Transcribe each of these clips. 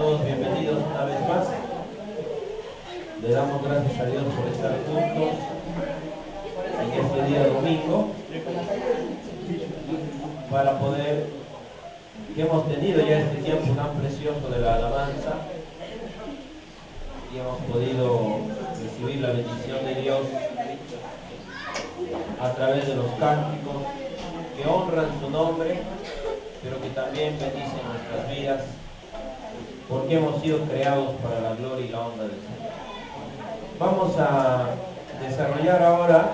Todos bienvenidos una vez más. Le damos gracias a Dios por estar juntos en este día domingo para poder, que hemos tenido ya este tiempo tan precioso de la alabanza y hemos podido recibir la bendición de Dios a través de los cánticos que honran su nombre, pero que también bendicen nuestras vidas, porque hemos sido creados para la gloria y la honra del Señor. Vamos a desarrollar ahora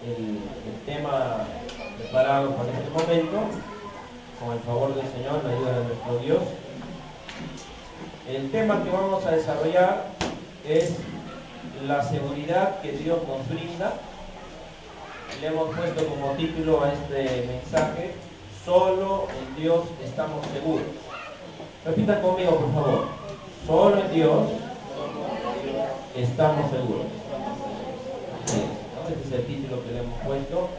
el tema preparado para este momento, con el favor del Señor, la ayuda de nuestro Dios. El tema que vamos a desarrollar es la seguridad que Dios nos brinda. Le hemos puesto como título a este mensaje: solo en Dios estamos seguros. Repitan conmigo, por favor: solo en Dios estamos seguros. Sí, ¿no? Este es el título que le hemos puesto.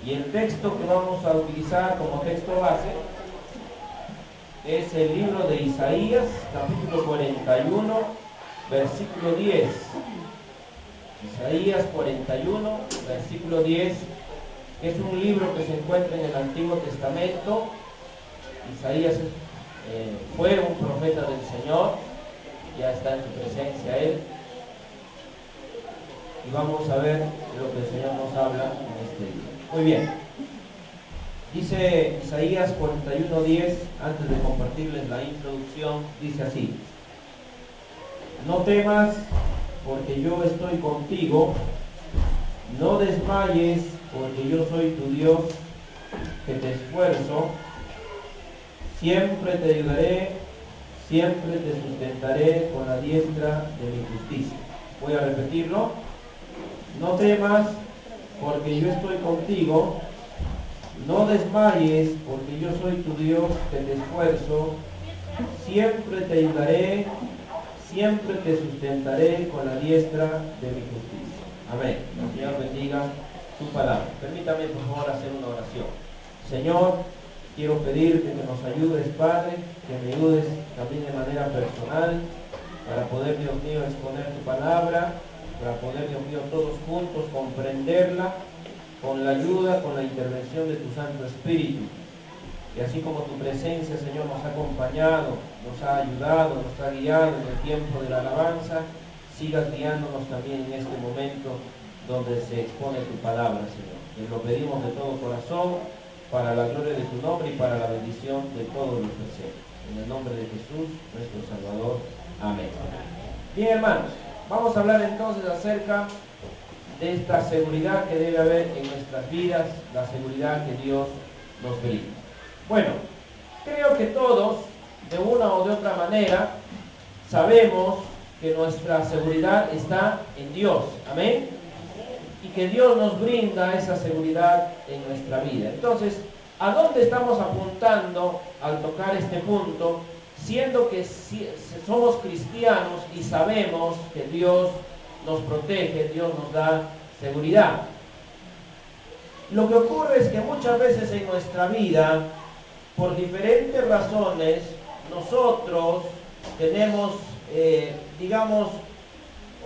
Y el texto que vamos a utilizar como texto base es el libro de Isaías, capítulo 41, versículo 10. Isaías 41, versículo 10, que es un libro que se encuentra en el Antiguo Testamento. Isaías fue un profeta del Señor, ya está en su presencia él. Y vamos a ver lo que el Señor nos habla en este día. Muy bien. Dice Isaías 41:10, antes de compartirles la introducción, dice así: no temas, porque yo estoy contigo, no desmayes, porque yo soy tu Dios, que te esfuerzo, siempre te ayudaré, siempre te sustentaré con la diestra de mi justicia. Voy a repetirlo: no temas, porque yo estoy contigo, no desmayes, porque yo soy tu Dios, que te esfuerzo, siempre te ayudaré, siempre te sustentaré con la diestra de mi justicia. Amén. El Señor bendiga su palabra. Permítame, por favor, hacer una oración. Señor, quiero pedirte que nos ayudes, Padre, que me ayudes también de manera personal, para poder, Dios mío, exponer tu palabra, para poder, Dios mío, todos juntos comprenderla, con la ayuda, con la intervención de tu Santo Espíritu. Y así como tu presencia, Señor, nos ha acompañado, nos ha ayudado, nos ha guiado en el tiempo de la alabanza, sigas guiándonos también en este momento donde se expone tu palabra, Señor. Te lo pedimos de todo corazón, para la gloria de tu nombre y para la bendición de todos los presentes. En el nombre de Jesús, nuestro Salvador. Amén. Bien, hermanos, vamos a hablar entonces acerca de esta seguridad que debe haber en nuestras vidas, la seguridad que Dios nos brinda. Bueno, creo que todos, de una o de otra manera, sabemos que nuestra seguridad está en Dios. Amén. Y que Dios nos brinda esa seguridad en nuestra vida. Entonces, ¿a dónde estamos apuntando al tocar este punto? Siendo que somos cristianos y sabemos que Dios nos protege, Dios nos da seguridad. Lo que ocurre es que muchas veces en nuestra vida, por diferentes razones, nosotros tenemos, digamos,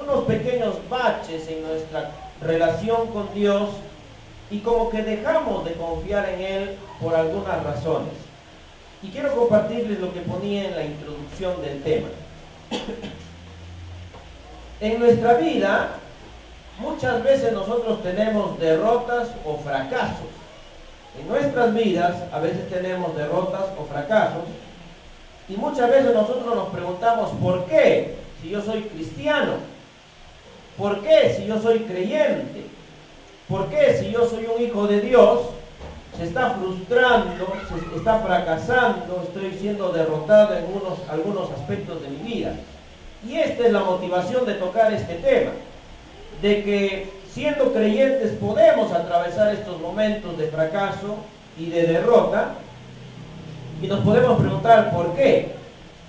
unos pequeños baches en nuestra relación con Dios y como que dejamos de confiar en Él por algunas razones. Y quiero compartirles lo que ponía en la introducción del tema. En nuestra vida, muchas veces nosotros tenemos derrotas o fracasos. En nuestras vidas, a veces tenemos derrotas o fracasos. Y muchas veces nosotros nos preguntamos, ¿por qué? Si yo soy cristiano. ¿Por qué si yo soy creyente? ¿Por qué si yo soy un hijo de Dios se está frustrando, se está fracasando, estoy siendo derrotado en algunos aspectos de mi vida? Y esta es la motivación de tocar este tema, de que siendo creyentes podemos atravesar estos momentos de fracaso y de derrota, y nos podemos preguntar ¿por qué?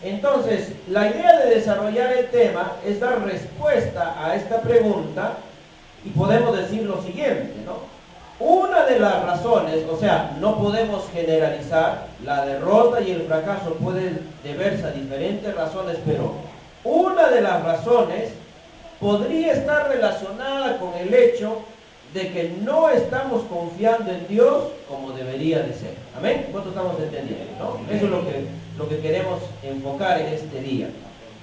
Entonces, la idea de desarrollar el tema es dar respuesta a esta pregunta, y podemos decir lo siguiente, ¿no? Una de las razones, o sea, no podemos generalizar, la derrota y el fracaso pueden deberse a diferentes razones, pero una de las razones podría estar relacionada con el hecho de que no estamos confiando en Dios como debería de ser. ¿Amén? ¿Cuánto estamos entendiendo? ¿No? Eso es lo que queremos enfocar en este día.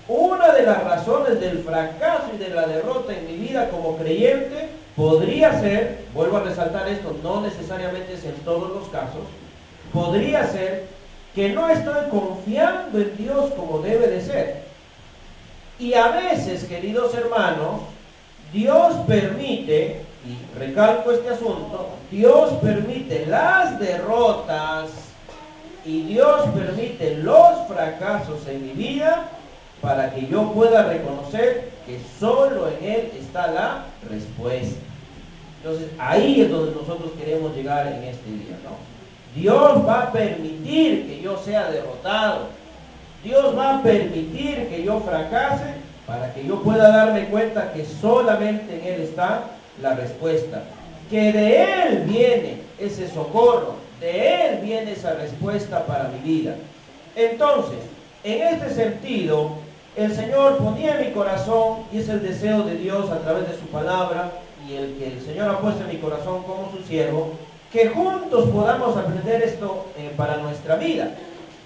Una de las razones del fracaso y de la derrota en mi vida como creyente podría ser, vuelvo a resaltar esto, no necesariamente es en todos los casos, podría ser que no estoy confiando en Dios como debe de ser. Y a veces, queridos hermanos, Dios permite, y recalco este asunto, Dios permite las derrotas y Dios permite los fracasos en mi vida para que yo pueda reconocer que solo en Él está la respuesta. Entonces, ahí es donde nosotros queremos llegar en este día, ¿no? Dios va a permitir que yo sea derrotado. Dios va a permitir que yo fracase para que yo pueda darme cuenta que solamente en Él está la respuesta. Que de Él viene ese socorro, de Él viene esa respuesta para mi vida. Entonces, en este sentido, el Señor ponía en mi corazón, y es el deseo de Dios a través de su palabra, y el que el Señor ha puesto en mi corazón como su siervo, que juntos podamos aprender esto para nuestra vida.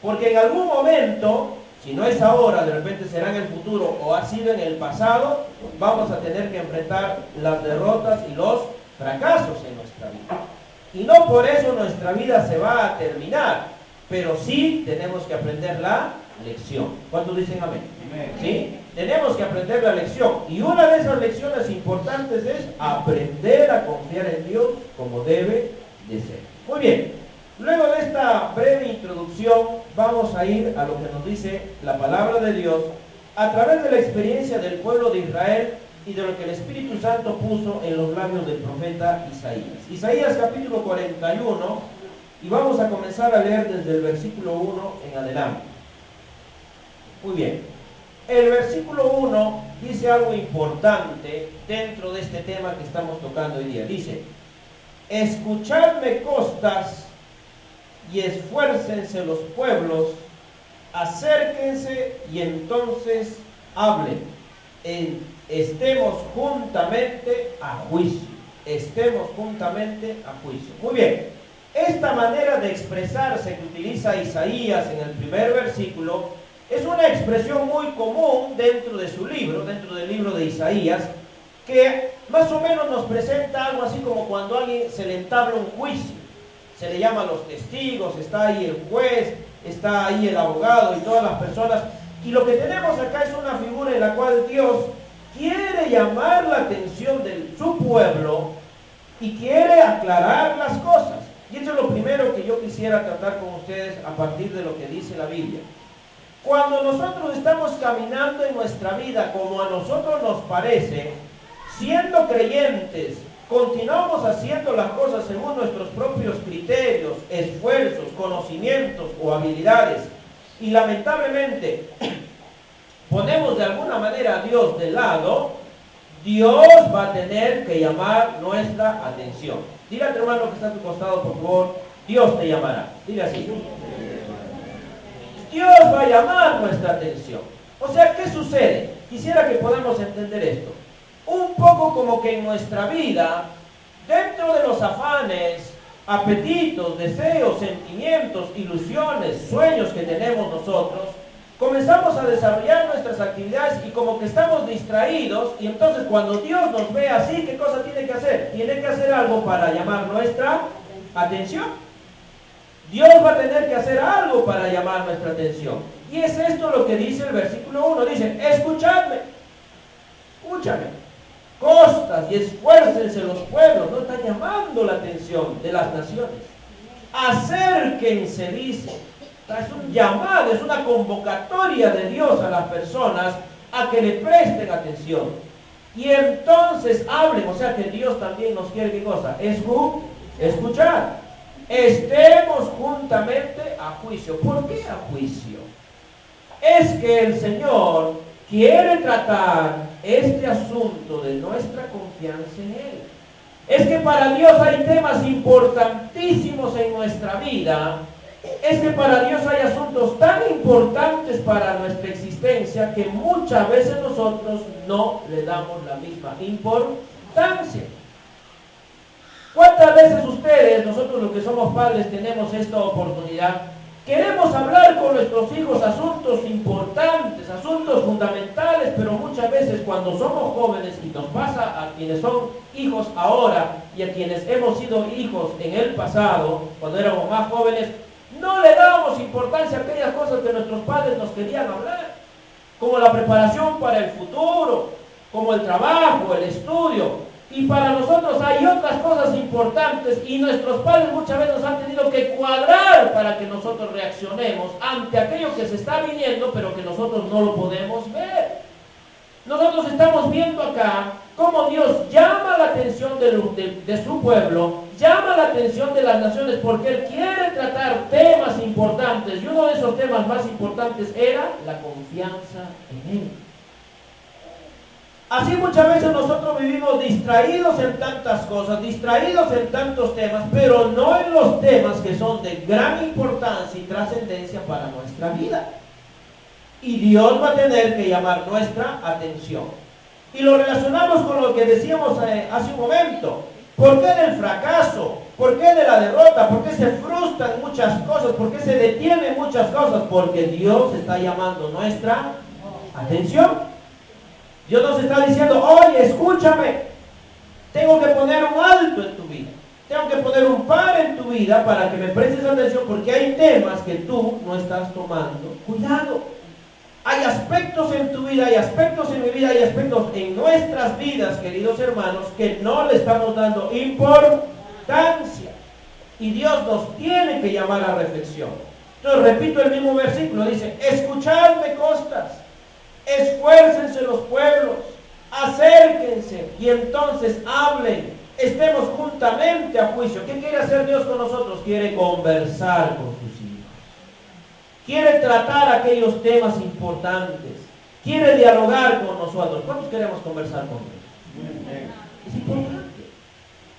Porque en algún momento, si no es ahora, de repente será en el futuro o ha sido en el pasado, vamos a tener que enfrentar las derrotas y los fracasos en nuestra vida. Y no por eso nuestra vida se va a terminar, pero sí tenemos que aprender la lección. ¿Cuántos dicen amén? Amén. ¿Sí? Tenemos que aprender la lección. Y una de esas lecciones importantes es aprender a confiar en Dios como debe de ser. Muy bien. Luego de esta breve introducción, vamos a ir a lo que nos dice la palabra de Dios a través de la experiencia del pueblo de Israel y de lo que el Espíritu Santo puso en los labios del profeta Isaías. Isaías capítulo 41, y vamos a comenzar a leer desde el versículo 1 en adelante. Muy bien. El versículo 1 dice algo importante dentro de este tema que estamos tocando hoy día. Dice: escuchadme costas y esfuércense los pueblos, acérquense y entonces hablen. Estemos juntamente a juicio. Estemos juntamente a juicio. Muy bien. Esta manera de expresarse que utiliza Isaías en el primer versículo es una expresión muy común dentro de su libro, dentro del libro de Isaías, que más o menos nos presenta algo así como cuando a alguien se le entabla un juicio. Se le llama a los testigos, está ahí el juez, está ahí el abogado y todas las personas. Y lo que tenemos acá es una figura en la cual Dios quiere llamar la atención de su pueblo y quiere aclarar las cosas. Y eso es lo primero que yo quisiera tratar con ustedes a partir de lo que dice la Biblia. Cuando nosotros estamos caminando en nuestra vida como a nosotros nos parece, siendo creyentes, continuamos haciendo las cosas según nuestros propios criterios, esfuerzos, conocimientos o habilidades, y lamentablemente ponemos de alguna manera a Dios de lado, Dios va a tener que llamar nuestra atención. Dile a tu hermano que está a tu costado, por favor, Dios te llamará. Dile así. Dios va a llamar nuestra atención. O sea, ¿qué sucede? Quisiera que podamos entender esto. Un poco como que en nuestra vida, dentro de los afanes, apetitos, deseos, sentimientos, ilusiones, sueños que tenemos nosotros, comenzamos a desarrollar nuestras actividades y como que estamos distraídos, y entonces cuando Dios nos ve así, ¿qué cosa tiene que hacer? Tiene que hacer algo para llamar nuestra atención. Dios va a tener que hacer algo para llamar nuestra atención. Y es esto lo que dice el versículo 1. Dice: escuchadme, escúchame, costas y esfuércense los pueblos. No está llamando la atención de las naciones. Acérquense, dice. Es un llamado, es una convocatoria de Dios a las personas a que le presten atención. Y entonces hablen, o sea que Dios también nos quiere, ¿qué cosa? Escuchar. Estemos juntamente a juicio. ¿Por qué a juicio? Es que el Señor quiere tratar este asunto de nuestra confianza en Él. es que para Dios hay temas importantísimos en nuestra vida, es que para Dios hay asuntos tan importantes para nuestra existencia que muchas veces nosotros no le damos la misma importancia. ¿Cuántas veces ustedes, nosotros los que somos padres, tenemos esta oportunidad? Queremos hablar con nuestros hijos asuntos importantes, asuntos fundamentales, pero muchas veces cuando somos jóvenes, y nos pasa a quienes son hijos ahora y a quienes hemos sido hijos en el pasado, cuando éramos más jóvenes, no le dábamos importancia a aquellas cosas que nuestros padres nos querían hablar, como la preparación para el futuro, como el trabajo, el estudio. Y para nosotros hay otras cosas importantes y nuestros padres muchas veces nos han tenido que cuadrar para que nosotros reaccionemos ante aquello que se está viniendo, pero que nosotros no lo podemos ver. Nosotros estamos viendo acá cómo Dios llama la atención de su pueblo, llama la atención de las naciones, porque Él quiere tratar temas importantes, y uno de esos temas más importantes era la confianza en Él. Así muchas veces nosotros vivimos distraídos en tantas cosas, distraídos en tantos temas, pero no en los temas que son de gran importancia y trascendencia para nuestra vida. Y Dios va a tener que llamar nuestra atención. Y lo relacionamos con lo que decíamos hace un momento. ¿Por qué del fracaso? ¿Por qué de la derrota? ¿Por qué se frustran muchas cosas? ¿Por qué se detienen muchas cosas? Porque Dios está llamando nuestra atención. Dios nos está diciendo, oye, escúchame, tengo que poner un alto en tu vida, tengo que poner un par en tu vida para que me prestes atención, porque hay temas que tú no estás tomando cuidado. Hay aspectos en tu vida, hay aspectos en mi vida, hay aspectos en nuestras vidas, queridos hermanos, que no le estamos dando importancia. Y Dios nos tiene que llamar a reflexión. Entonces repito el mismo versículo, dice, escuchadme costas. Esfuércense los pueblos, acérquense y entonces hablen, estemos juntamente a juicio. ¿Qué quiere hacer Dios con nosotros? Quiere conversar con sus hijos, quiere tratar aquellos temas importantes, quiere dialogar con nosotros. ¿Cuántos queremos conversar con Dios? Es importante,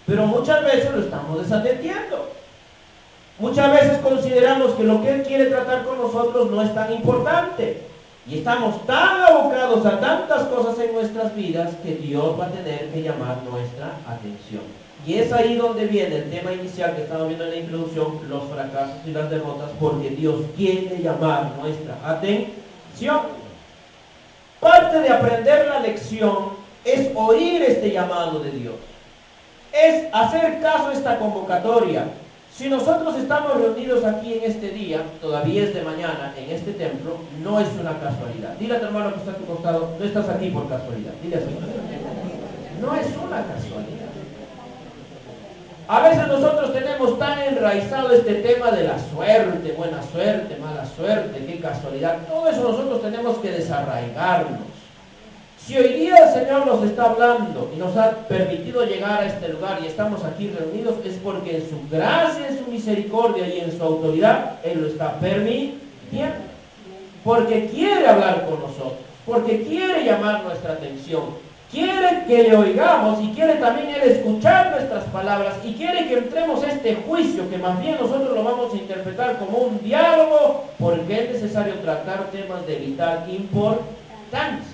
pero muchas veces lo estamos desatendiendo. Muchas veces consideramos que lo que Él quiere tratar con nosotros no es tan importante. Y estamos tan abocados a tantas cosas en nuestras vidas que Dios va a tener que llamar nuestra atención. Y es ahí donde viene el tema inicial que estamos viendo en la introducción, los fracasos y las derrotas, porque Dios quiere llamar nuestra atención. Parte de aprender la lección es oír este llamado de Dios, es hacer caso a esta convocatoria. Si nosotros estamos reunidos aquí en este día, todavía es de mañana, en este templo, no es una casualidad. Dile a tu hermano que está a tu costado, no estás aquí por casualidad. Dile así. No es una casualidad. A veces nosotros tenemos tan enraizado este tema de la suerte, buena suerte, mala suerte, qué casualidad. Todo eso nosotros tenemos que desarraigarnos. Si hoy día el Señor nos está hablando y nos ha permitido llegar a este lugar y estamos aquí reunidos, es porque en su gracia, en su misericordia y en su autoridad, Él lo está permitiendo. Porque quiere hablar con nosotros, porque quiere llamar nuestra atención, quiere que le oigamos y quiere también Él escuchar nuestras palabras y quiere que entremos a este juicio, que más bien nosotros lo vamos a interpretar como un diálogo, porque es necesario tratar temas de vital importancia.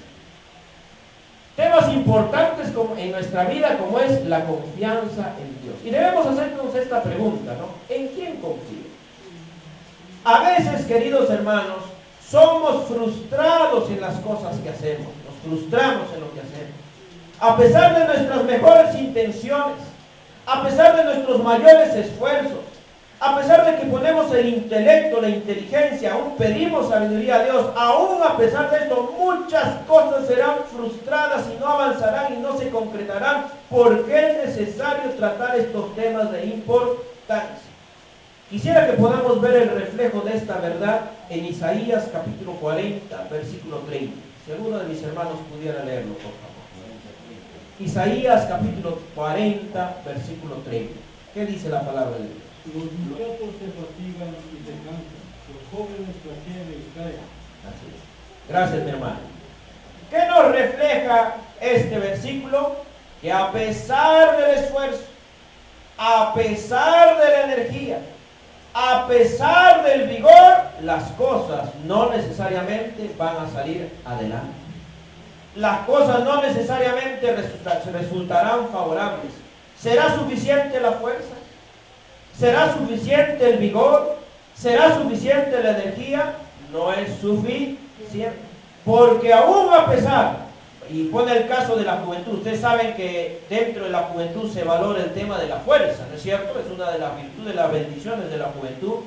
Temas importantes en nuestra vida, como es la confianza en Dios. Y debemos hacernos esta pregunta, ¿no? ¿En quién confío? A veces, queridos hermanos, somos frustrados en las cosas que hacemos. Nos frustramos en lo que hacemos. A pesar de nuestras mejores intenciones, a pesar de nuestros mayores esfuerzos, a pesar de que ponemos el intelecto, la inteligencia, aún pedimos sabiduría a Dios, aún a pesar de esto, muchas cosas serán frustradas y no avanzarán y no se concretarán, porque es necesario tratar estos temas de importancia. Quisiera que podamos ver el reflejo de esta verdad en Isaías capítulo 40, versículo 30. Si alguno de mis hermanos pudiera leerlo, por favor. Isaías capítulo 40, versículo 30. ¿Qué dice la palabra de Dios? Los muchachos se fatigan y se cansan, los jóvenes flaquean y caen. Así es. Gracias, mi hermano. ¿Qué nos refleja este versículo? que a pesar del esfuerzo, a pesar de la energía, a pesar del vigor, las cosas no necesariamente van a salir adelante. Las cosas no necesariamente resultarán favorables. ¿Será suficiente la fuerza? ¿Será suficiente el vigor? ¿Será suficiente la energía? No es suficiente. Porque aún a pesar, y pone el caso de la juventud, ustedes saben que dentro de la juventud se valora el tema de la fuerza, ¿no es cierto? Es una de las virtudes, de las bendiciones de la juventud.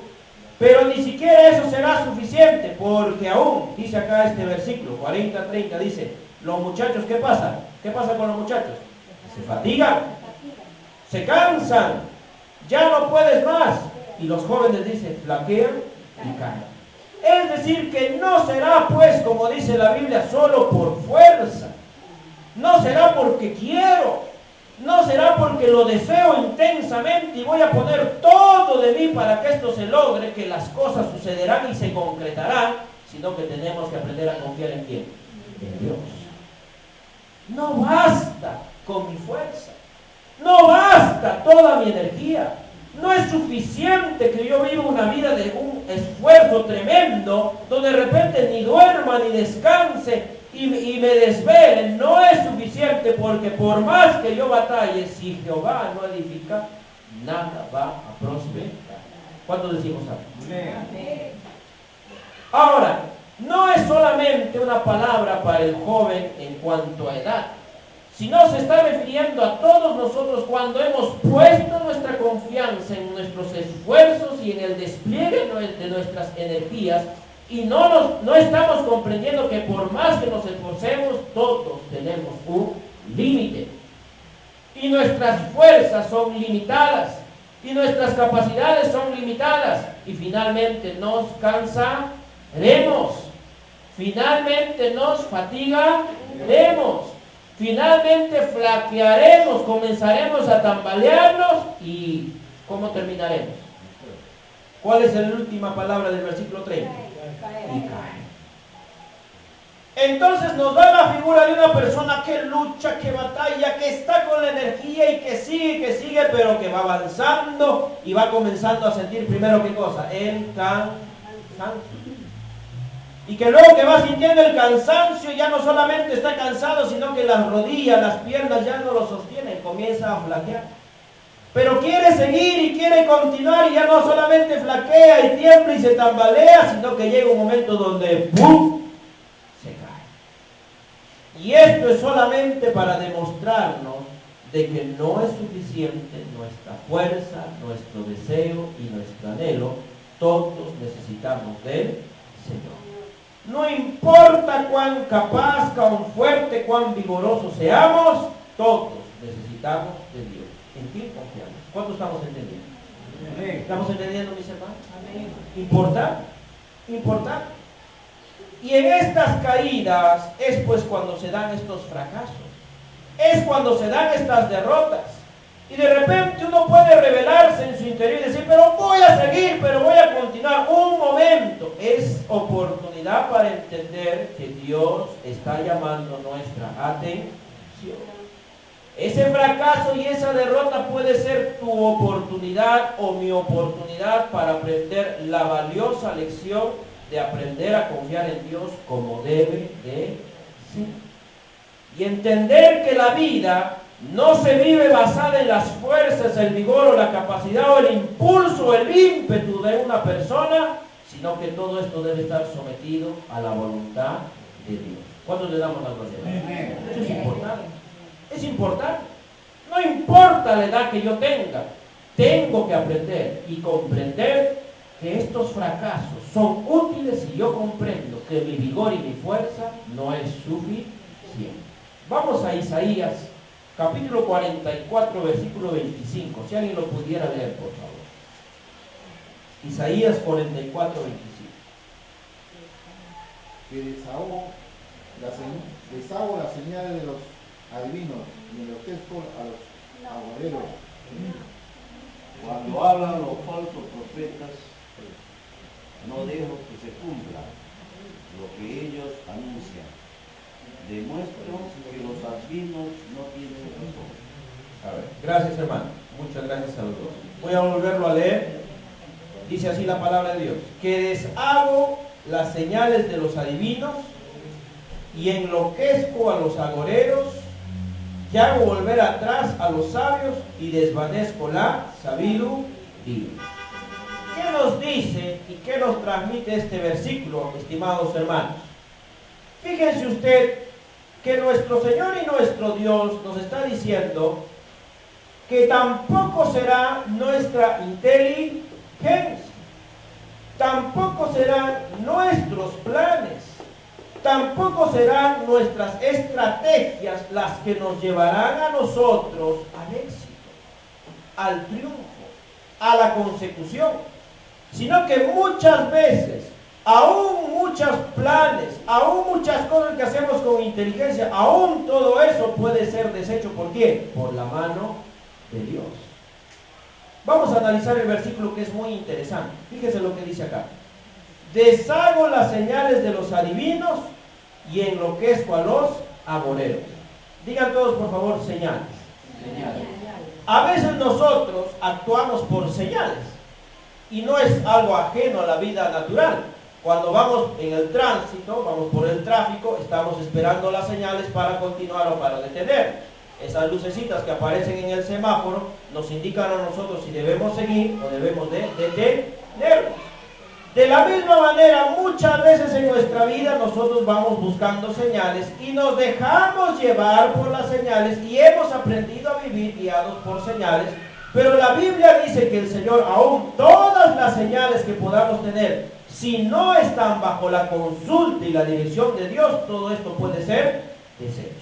Pero ni siquiera eso será suficiente, porque aún, dice acá este versículo 40-30, dice, los muchachos, ¿qué pasa? ¿Qué pasa con los muchachos? Se fatigan, se cansan, ya no puedes más. Y los jóvenes dicen, flaquean y caen. Es decir, que no será, pues, como dice la Biblia, solo por fuerza. No será porque quiero. No será porque lo deseo intensamente y voy a poner todo de mí para que esto se logre, que las cosas sucederán y se concretarán, sino que tenemos que aprender a confiar en ¿quién? En Dios. No basta con mi fuerza. No basta toda mi energía. No es suficiente que yo viva una vida de un esfuerzo tremendo, donde de repente ni duerma ni descanse y me desvele. No es suficiente, porque por más que yo batalle, si Jehová no edifica, nada va a prosperar. ¿Cuántos decimos amén? Ahora, no es solamente una palabra para el joven en cuanto a edad, sino se está refiriendo a todos nosotros cuando hemos puesto nuestra confianza en nuestros esfuerzos y en el despliegue de nuestras energías, y no estamos comprendiendo que por más que nos esforcemos, todos tenemos un límite. Y nuestras fuerzas son limitadas, y nuestras capacidades son limitadas, y finalmente nos cansaremos, finalmente nos fatigaremos. Finalmente flaquearemos, comenzaremos a tambalearnos y ¿cómo terminaremos? ¿Cuál es la última palabra del versículo 30? Y cae. Entonces nos da la figura de una persona que lucha, que batalla, que está con la energía y que sigue, pero que va avanzando y va comenzando a sentir primero ¿qué cosa? El cansancio. Y que luego que va sintiendo el cansancio, ya no solamente está cansado, sino que las rodillas, las piernas ya no lo sostienen, comienza a flaquear. Pero quiere seguir y quiere continuar, y ya no solamente flaquea y tiembla y se tambalea, sino que llega un momento donde ¡pum!, se cae. Y esto es solamente para demostrarnos de que no es suficiente nuestra fuerza, nuestro deseo y nuestro anhelo. Todos necesitamos del Señor. No importa cuán capaz, cuán fuerte, cuán vigorosos seamos, todos necesitamos de Dios. ¿En quién confiamos? ¿Cuánto estamos entendiendo? Amén. ¿Estamos entendiendo, mis hermanos? Amén. Importante, importante. Y en estas caídas es pues cuando se dan estos fracasos. Es cuando se dan estas derrotas. Y de repente uno puede rebelarse en su interior y decir, pero voy a seguir, pero voy a continuar. Un momento, es oportunidad para entender que Dios está llamando nuestra atención. Ese fracaso y esa derrota puede ser tu oportunidad o mi oportunidad para aprender la valiosa lección de aprender a confiar en Dios como debe de ser. Y entender que la vida no se vive basada en las fuerzas, el vigor o la capacidad o el impulso o el ímpetu de una persona, sino que todo esto debe estar sometido a la voluntad de Dios. ¿Cuántos le damos la gloria? Eso es importante. Es importante. No importa la edad que yo tenga, tengo que aprender y comprender que estos fracasos son útiles si yo comprendo que mi vigor y mi fuerza no es suficiente. Vamos a Isaías capítulo 44, versículo 25. Si alguien lo pudiera leer, por favor. Isaías 44, 25. Que deshago las señales de los adivinos y enloquezco a los agoreros. Cuando hablan los falsos profetas, no dejo que se cumpla lo que ellos anuncian. Demuestro que los adivinos no tienen razón. A ver, gracias hermano, muchas gracias a los dos. Voy a volverlo a leer. Dice así la palabra de Dios: que deshago las señales de los adivinos y enloquezco a los agoreros, que hago volver atrás a los sabios y desvanezco la sabiduría. ¿Qué nos dice y qué nos transmite este versículo, estimados hermanos? Fíjense usted que nuestro Señor y nuestro Dios nos está diciendo que tampoco será nuestra inteligencia, tampoco serán nuestros planes, tampoco serán nuestras estrategias las que nos llevarán a nosotros al éxito, al triunfo, a la consecución, sino que muchas veces, aún muchos planes, aún muchas cosas que hacemos con inteligencia, aún todo eso puede ser deshecho. ¿Por qué? Por la mano de Dios. Vamos a analizar el versículo, que es muy interesante. Fíjese lo que dice acá: deshago las señales de los adivinos y enloquezco a los agoreros. Digan todos por favor señales. Señales. A veces nosotros actuamos por señales y no es algo ajeno a la vida natural. Cuando vamos en el tránsito, vamos por el tráfico, estamos esperando las señales para continuar o para detener. Esas lucecitas que aparecen en el semáforo nos indican a nosotros si debemos seguir o debemos de detenernos. De la misma manera, muchas veces en nuestra vida nosotros vamos buscando señales y nos dejamos llevar por las señales y hemos aprendido a vivir guiados por señales. Pero la Biblia dice que el Señor, aún todas las señales que podamos tener, si no están bajo la consulta y la dirección de Dios, todo esto puede ser deshecho.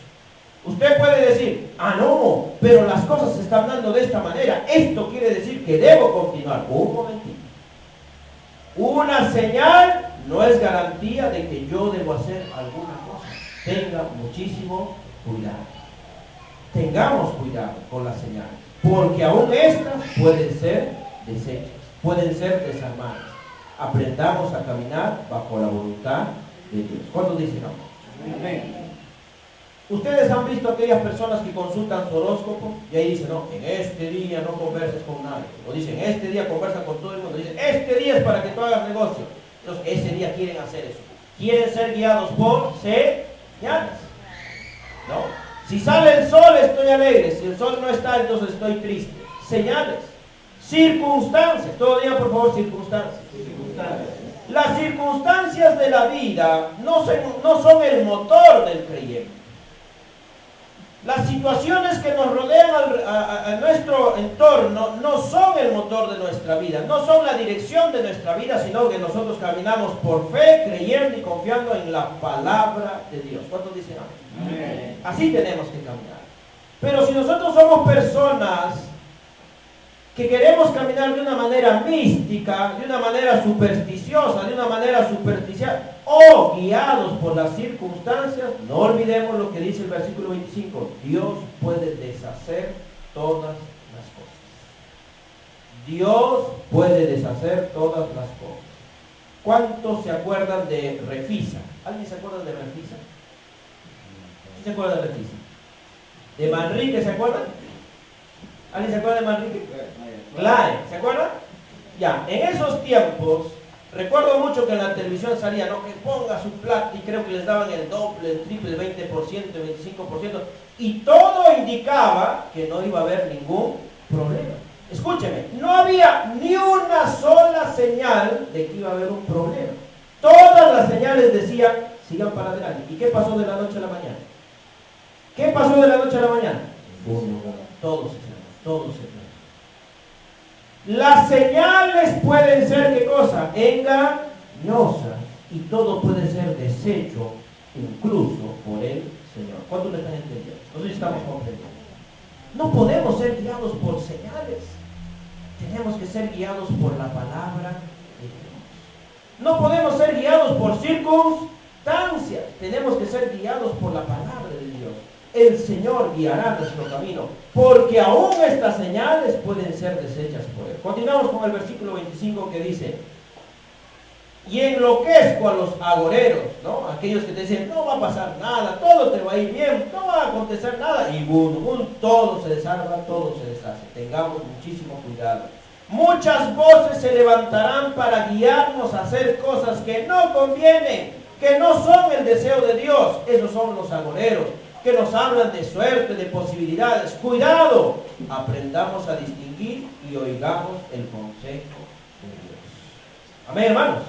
Usted puede decir: ah, no, pero las cosas se están dando de esta manera, esto quiere decir que debo continuar. Un momentito. Una señal no es garantía de que yo debo hacer alguna cosa. Tenga muchísimo cuidado. Tengamos cuidado con las señales, porque aún estas pueden ser deshechas, pueden ser desarmadas. Aprendamos a caminar bajo la voluntad de Dios. ¿Cuántos dicen amén? Amén. Ustedes han visto aquellas personas que consultan su horóscopo y ahí dicen: no, en este día no converses con nadie. O dicen: este día conversa con todo el mundo. Dicen: este día es para que tú hagas negocio. Entonces ese día quieren hacer eso. Quieren ser guiados por señales, ¿no? Si sale el sol estoy alegre, si el sol no está entonces estoy triste. Señales. Circunstancias. Todo día por favor circunstancias. Las circunstancias de la vida no son el motor del creyente. Las situaciones que nos rodean a nuestro entorno no son el motor de nuestra vida, no son la dirección de nuestra vida, sino que nosotros caminamos por fe, creyendo y confiando en la palabra de Dios. ¿Cuántos dicen amén? Amén. Así tenemos que caminar. Pero si nosotros somos personas que queremos caminar de una manera mística, de una manera supersticiosa, de una manera superficial, o guiados por las circunstancias, no olvidemos lo que dice el versículo 25: Dios puede deshacer todas las cosas. Dios puede deshacer todas las cosas. ¿Cuántos se acuerdan de Refisa? ¿Alguien se acuerda de Refisa? ¿Quién se acuerda de Refisa? ¿De Manrique se acuerdan? ¿Alguien se acuerda de Manrique? Claro, ¿se acuerdan? Ya, en esos tiempos, recuerdo mucho que en la televisión salía, ¿no?, que ponga su plata y creo que les daban el doble, el triple, el 20%, el 25%, y todo indicaba que no iba a haber ningún problema. Escúcheme, no había ni una sola señal de que iba a haber un problema. Todas las señales decían: sigan para adelante. ¿Y qué pasó de la noche a la mañana? ¿Qué pasó de la noche a la mañana? Todo se cerró, todo se cerró. Las señales pueden ser, ¿qué cosa? Engañosas, y todo puede ser deshecho, incluso por el Señor. ¿Cuántos le están entendiendo? Nosotros estamos comprendiendo. No podemos ser guiados por señales. Tenemos que ser guiados por la palabra de Dios. No podemos ser guiados por circunstancias. Tenemos que ser guiados por la palabra de Dios. El Señor guiará nuestro camino, porque aún estas señales pueden ser deshechas por Él. Continuamos con el versículo 25 que dice: y enloquezco a los agoreros, ¿no? Aquellos que te dicen, no va a pasar nada, todo te va a ir bien, no va a acontecer nada, y todo se desarma, todo se deshace. Tengamos muchísimo cuidado. Muchas voces se levantarán para guiarnos a hacer cosas que no convienen, que no son el deseo de Dios. Esos son los agoreros, que nos hablan de suerte, de posibilidades. Cuidado, aprendamos a distinguir y oigamos el consejo de Dios. Amén, hermanos.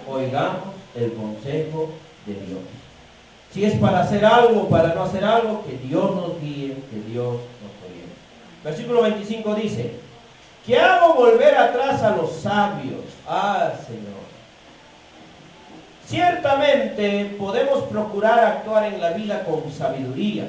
Oigamos el consejo de Dios. Si es para hacer algo o para no hacer algo, que Dios nos guíe, que Dios nos oriente. Versículo 25 dice, ¿qué hago volver atrás a los sabios? Ah, Señor. Ciertamente podemos procurar actuar en la vida con sabiduría,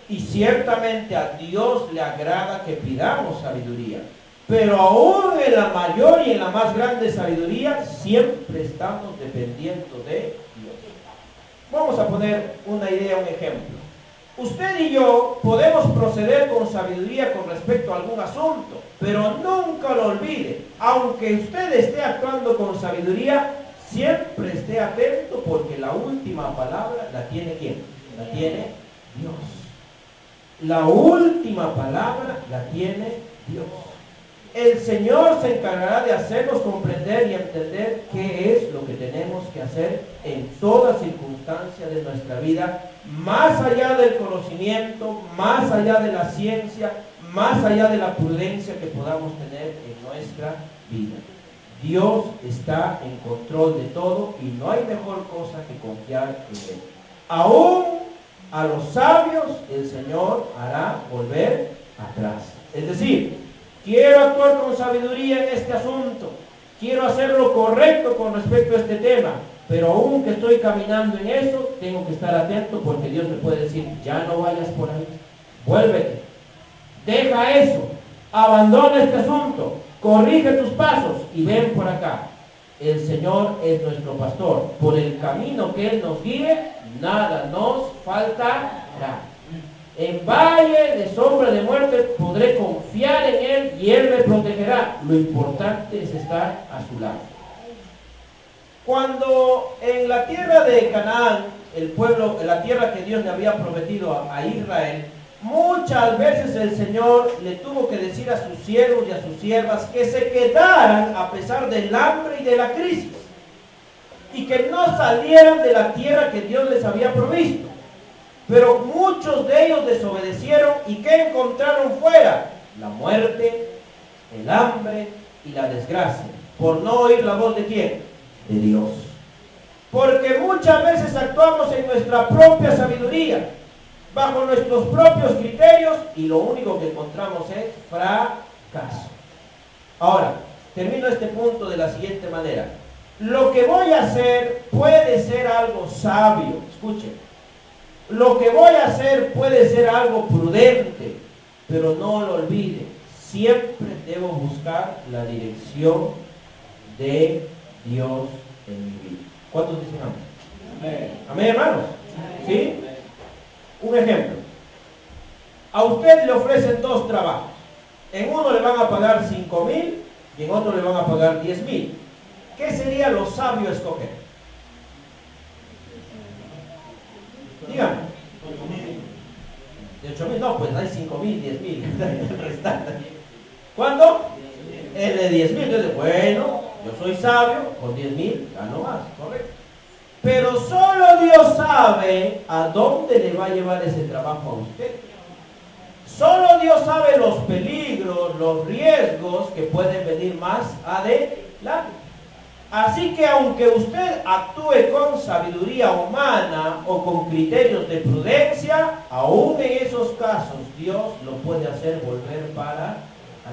y ciertamente a Dios le agrada que pidamos sabiduría. Pero aún en la mayor y en la más grande sabiduría, siempre estamos dependiendo de Dios. Vamos a poner una idea, un ejemplo. Usted y yo podemos proceder con sabiduría con respecto a algún asunto, pero nunca lo olvide. Aunque usted esté actuando con sabiduría, siempre esté atento, porque la última palabra la tiene ¿quién? La tiene Dios. La última palabra la tiene Dios. El Señor se encargará de hacernos comprender y entender qué es lo que tenemos que hacer en toda circunstancia de nuestra vida, más allá del conocimiento, más allá de la ciencia, más allá de la prudencia que podamos tener en nuestra vida. Dios está en control de todo y no hay mejor cosa que confiar en Él. Aún a los sabios el Señor hará volver atrás. Es decir, quiero actuar con sabiduría en este asunto, quiero hacer lo correcto con respecto a este tema, pero aún que estoy caminando en eso, tengo que estar atento, porque Dios me puede decir, ya no vayas por ahí, vuélvete, deja eso, abandona este asunto, corrige tus pasos y ven por acá. El Señor es nuestro pastor, por el camino que Él nos guíe, nada nos faltará. En valle de sombra de muerte podré confiar en Él y Él me protegerá. Lo importante es estar a su lado. Cuando en la tierra de Canaán, el pueblo, la tierra que Dios le había prometido a Israel, muchas veces el Señor le tuvo que decir a sus siervos y a sus siervas que se quedaran a pesar del hambre y de la crisis, y que no salieran de la tierra que Dios les había provisto. Pero muchos de ellos desobedecieron, y ¿qué encontraron fuera? La muerte, el hambre y la desgracia, por no oír la voz de ¿quién? De Dios. Porque muchas veces actuamos en nuestra propia sabiduría, bajo nuestros propios criterios, y lo único que encontramos es fracaso. Ahora, termino este punto de la siguiente manera. Lo que voy a hacer puede ser algo sabio, escuchen. Lo que voy a hacer puede ser algo prudente, pero no lo olvide, siempre debo buscar la dirección de Dios en mi vida. ¿Cuántos dicen amén? Amén, hermanos. ¿Sí? Un ejemplo. A usted le ofrecen dos trabajos. En uno le van a pagar 5,000 y en otro le van a pagar 10,000. ¿Qué sería lo sabio escoger? Dígame. De 8,000, no, pues hay 5,000, 10,000. ¿Cuándo? El de 10,000. Entonces, bueno, yo soy sabio, con 10,000 gano más, correcto. Pero solo Dios sabe a dónde le va a llevar ese trabajo a usted. Solo Dios sabe los peligros, los riesgos que pueden venir más adelante. Así que aunque usted actúe con sabiduría humana o con criterios de prudencia, aún en esos casos Dios lo puede hacer volver para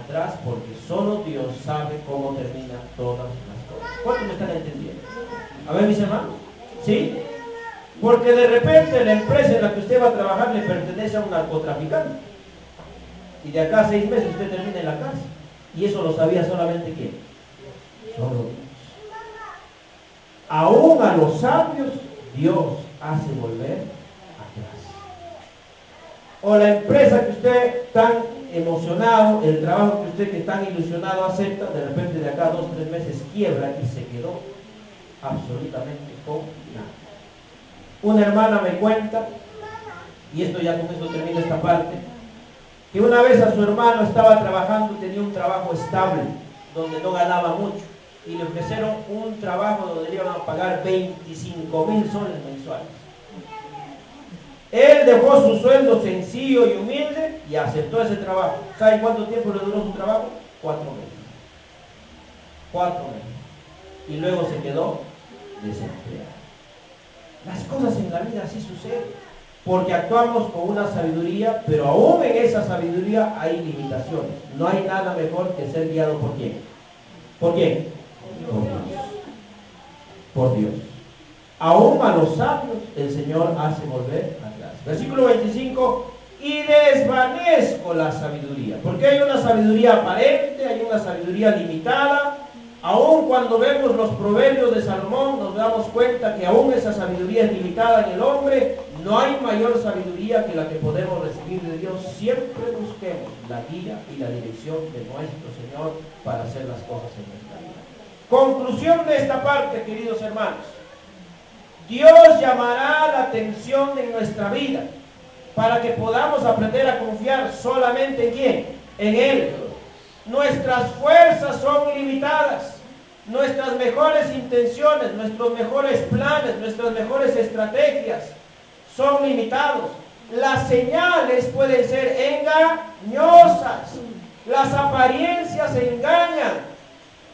atrás, porque solo Dios sabe cómo terminan todas las cosas. ¿Cuántos me están entendiendo? A ver, mis hermanos. ¿Sí? Porque de repente la empresa en la que usted va a trabajar le pertenece a un narcotraficante, y de acá a 6 meses usted termina en la cárcel. Y eso lo sabía solamente ¿quién? Solo Dios. Aún a los sabios Dios hace volver atrás. O la empresa que usted tan emocionado, el trabajo que usted que tan ilusionado acepta, de repente de acá a 2 o 3 meses quiebra y se quedó. absolutamente con nada. Una hermana me cuenta, y esto ya con esto termina esta parte, que una vez a su hermano estaba trabajando, tenía un trabajo estable, donde no ganaba mucho, y le ofrecieron un trabajo donde le iban a pagar 25.000 soles mensuales. Él dejó su sueldo sencillo y humilde y aceptó ese trabajo. ¿Saben cuánto tiempo le duró su trabajo? 4 meses. 4 meses. Y luego se quedó desempleado. Las cosas en la vida así suceden, porque actuamos con una sabiduría, pero aún en esa sabiduría hay limitaciones. No hay nada mejor que ser guiado por ¿quién? ¿Por quién? Por Dios. Por Dios. Aún a los sabios el Señor hace volver atrás. Versículo 25, y desvanezco la sabiduría. Porque hay una sabiduría aparente, hay una sabiduría limitada. Aún cuando vemos los proverbios de Salomón, nos damos cuenta que aún esa sabiduría es limitada en el hombre. No hay mayor sabiduría que la que podemos recibir de Dios. Siempre busquemos la guía y la dirección de nuestro Señor para hacer las cosas en nuestra vida. Conclusión de esta parte, queridos hermanos. Dios llamará la atención en nuestra vida para que podamos aprender a confiar solamente en ¿quién? En Él. Nuestras fuerzas son ilimitadas. Nuestras mejores intenciones, nuestros mejores planes, nuestras mejores estrategias son limitados. Las señales pueden ser engañosas. Las apariencias engañan.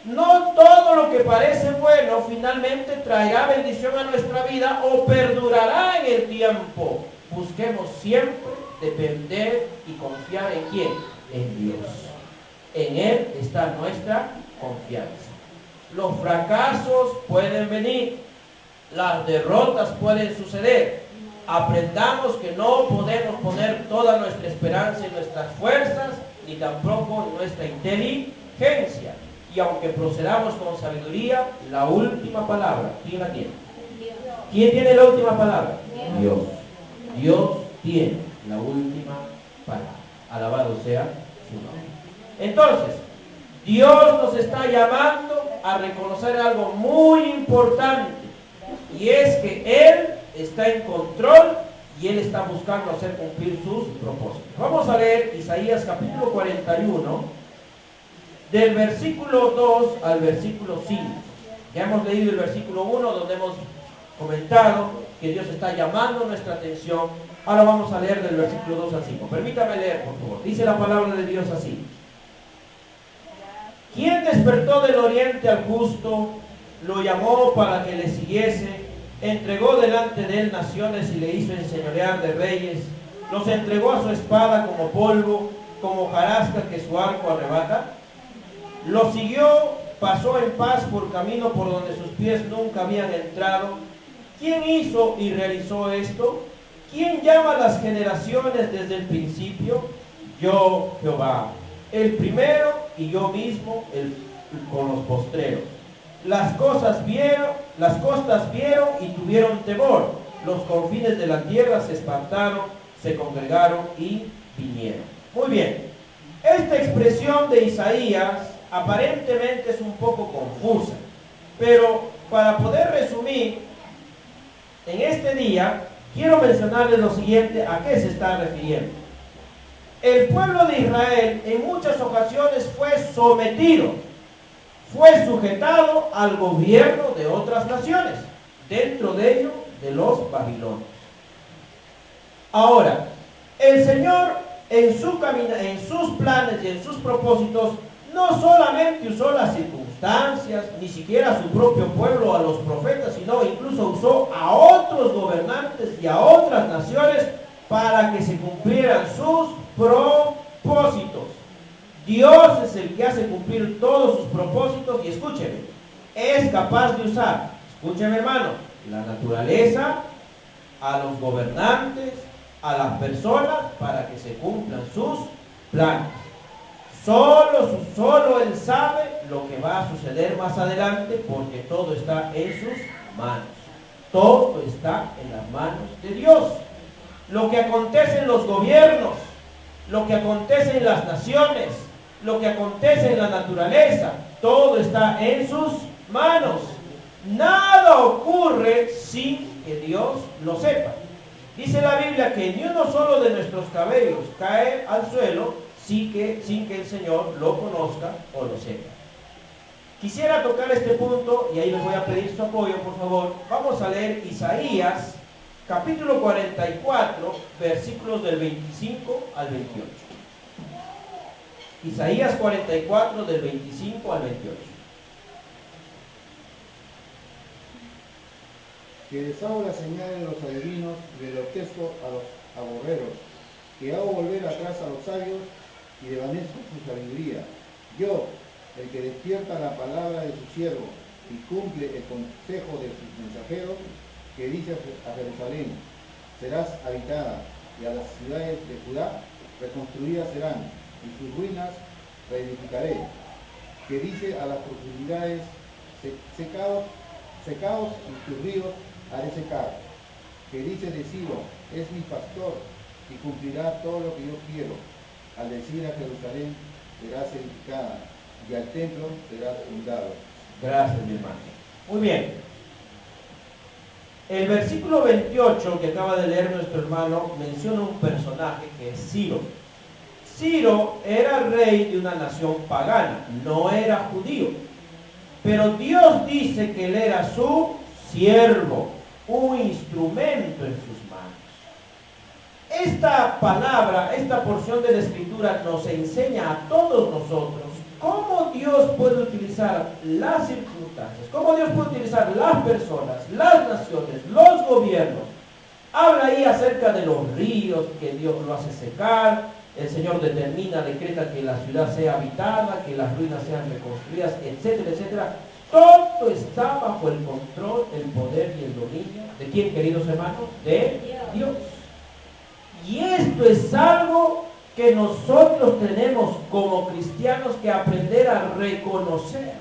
No todo lo que parece bueno finalmente traerá bendición a nuestra vida o perdurará en el tiempo. Busquemos siempre depender y confiar en ¿quién? En Dios. En Él está nuestra confianza. Los fracasos pueden venir, las derrotas pueden suceder. Aprendamos que no podemos poner toda nuestra esperanza en nuestras fuerzas, ni tampoco en nuestra inteligencia. Y aunque procedamos con sabiduría, la última palabra, ¿quién la tiene? ¿Quién tiene la última palabra? Dios. Dios tiene la última palabra. Alabado sea su nombre. Entonces, Dios nos está llamando a reconocer algo muy importante, y es que Él está en control y Él está buscando hacer cumplir sus propósitos. Vamos a leer Isaías capítulo 41, del versículo 2 al versículo 5. Ya hemos leído el versículo 1, donde hemos comentado que Dios está llamando nuestra atención. Ahora vamos a leer del versículo 2 al 5. Permítame leer, por favor. Dice la palabra de Dios así: ¿Quién despertó del oriente al justo? Lo llamó para que le siguiese. Entregó delante de él naciones y le hizo enseñorear de reyes. Los entregó a su espada como polvo, como hojarasca que su arco arrebata. Lo siguió, pasó en paz por camino por donde sus pies nunca habían entrado. ¿Quién hizo y realizó esto? ¿Quién llama a las generaciones desde el principio? Yo, Jehová, el primero, y yo mismo con los postreros. Las costas vieron y tuvieron temor. Los confines de la tierra se espantaron, se congregaron y vinieron. Muy bien. Esta expresión de Isaías aparentemente es un poco confusa, pero para poder resumir, en este día quiero mencionarles lo siguiente: a qué se está refiriendo. El pueblo de Israel en muchas ocasiones fue sometido, fue sujetado al gobierno de otras naciones, dentro de ello de los babilonios. Ahora, el Señor en sus planes y en sus propósitos no solamente usó las circunstancias, ni siquiera a su propio pueblo, a los profetas, sino incluso usó a otros gobernantes y a otras naciones para que se cumplieran sus propósitos. Dios es el que hace cumplir todos sus propósitos, y escúcheme, es capaz de usar, escúcheme hermano, la naturaleza, a los gobernantes, a las personas, para que se cumplan sus planes. Solo Él sabe lo que va a suceder más adelante, porque todo está en sus manos. Todo está en las manos de Dios. Lo que acontece en los gobiernos, lo que acontece en las naciones, lo que acontece en la naturaleza, todo está en sus manos. Nada ocurre sin que Dios lo sepa. Dice la Biblia que ni uno solo de nuestros cabellos cae al suelo sin que el Señor lo conozca o lo sepa. Quisiera tocar este punto y ahí les voy a pedir su apoyo, por favor. Vamos a leer Isaías, capítulo 44, versículos del 25 al 28. Isaías 44, del 25 al 28. Que deshago la señal de los adivinos y del orquesto a los agorreros, que hago volver atrás a los sabios y desvanezco su sabiduría. Yo, el que despierta la palabra de su siervo y cumple el consejo de sus mensajeros, que dice a Jerusalén, serás habitada, y a las ciudades de Judá reconstruidas serán, y sus ruinas reedificaré. Que dice a las profundidades, secaos y tus ríos haré secar. Que dice de Ciro, es mi pastor y cumplirá todo lo que yo quiero. Al decir a Jerusalén, serás edificada y al templo serás fundado. Gracias, mi hermano. Muy bien. El versículo 28 que acaba de leer nuestro hermano menciona un personaje que es Ciro. Ciro era rey de una nación pagana, no era judío. Pero Dios dice que él era su siervo, un instrumento en sus manos. Esta palabra, esta porción de la Escritura nos enseña a todos nosotros cómo Dios puede utilizar las circunstancias, cómo Dios puede utilizar las personas, las naciones, los gobiernos. Habla ahí acerca de los ríos, que Dios lo hace secar, el Señor determina, decreta que la ciudad sea habitada, que las ruinas sean reconstruidas, etcétera, etcétera. Todo está bajo el control, el poder y el dominio. ¿De quién, queridos hermanos? De Dios. Y esto es algo que nosotros tenemos como cristianos que aprender a reconocerlo.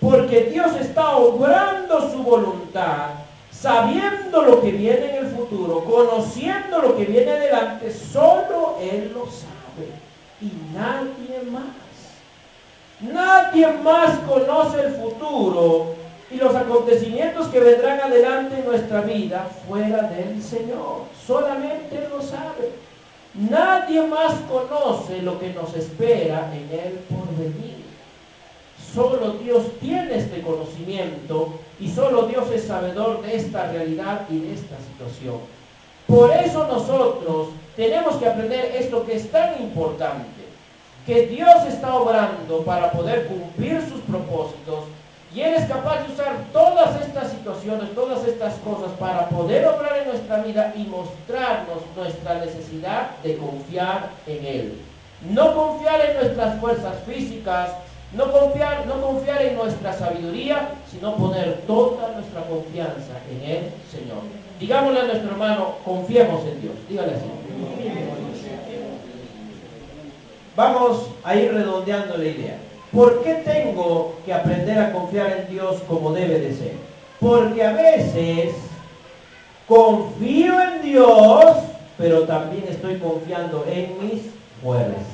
Porque Dios está obrando su voluntad, sabiendo lo que viene en el futuro, conociendo lo que viene adelante, solo Él lo sabe y nadie más. Nadie más conoce el futuro y los acontecimientos que vendrán adelante en nuestra vida fuera del Señor. Solamente Él lo sabe. Nadie más conoce lo que nos espera en el porvenir. Solo Dios tiene este conocimiento y solo Dios es sabedor de esta realidad y de esta situación. Por eso nosotros tenemos que aprender esto que es tan importante, que Dios está obrando para poder cumplir sus propósitos y Él es capaz de usar todas estas situaciones, todas estas cosas para poder obrar en nuestra vida y mostrarnos nuestra necesidad de confiar en Él. No confiar en nuestras fuerzas físicas, no confiar en nuestra sabiduría, sino poner toda nuestra confianza en el Señor. Digámosle a nuestro hermano, confiemos en Dios. Dígale así. Vamos a ir redondeando la idea. ¿Por qué tengo que aprender a confiar en Dios como debe de ser? Porque a veces confío en Dios, pero también estoy confiando en mis fuerzas.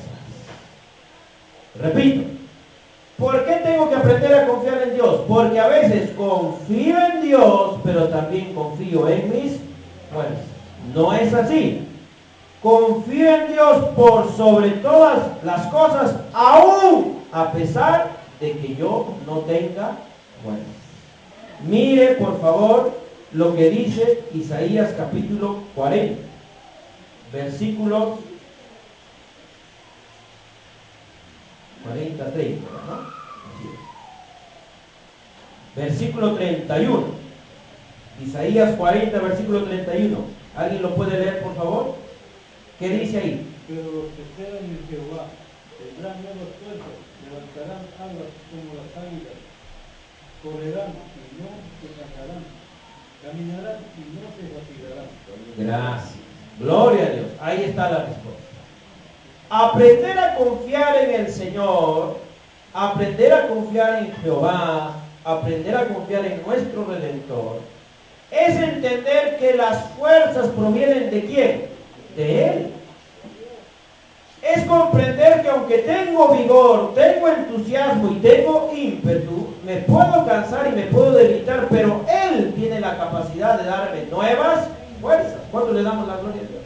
Repito. ¿Por qué tengo que aprender a confiar en Dios? Porque a veces confío en Dios, pero también confío en mis fuerzas. No es así. Confío en Dios por sobre todas las cosas, aún a pesar de que yo no tenga fuerzas. Mire, por favor, lo que dice Isaías capítulo 40, versículos 40, 30, ¿no? Así es. Versículo 31. Isaías 40, versículo 31. ¿Alguien lo puede leer, por favor? ¿Qué dice ahí? Pero los que esperan en Jehová tendrán nuevas fuerzas, levantarán alas como las águilas, correrán y no se cansarán, caminarán y no se fatigarán. Gracias. Gloria a Dios. Ahí está la respuesta. Aprender a confiar en el Señor, aprender a confiar en Jehová, aprender a confiar en nuestro Redentor, es entender que las fuerzas provienen de ¿quién? De Él. es comprender que aunque tengo vigor, tengo entusiasmo y tengo ímpetu, me puedo cansar y me puedo debilitar, pero Él tiene la capacidad de darme nuevas fuerzas. ¿Cuánto le damos la gloria a Dios?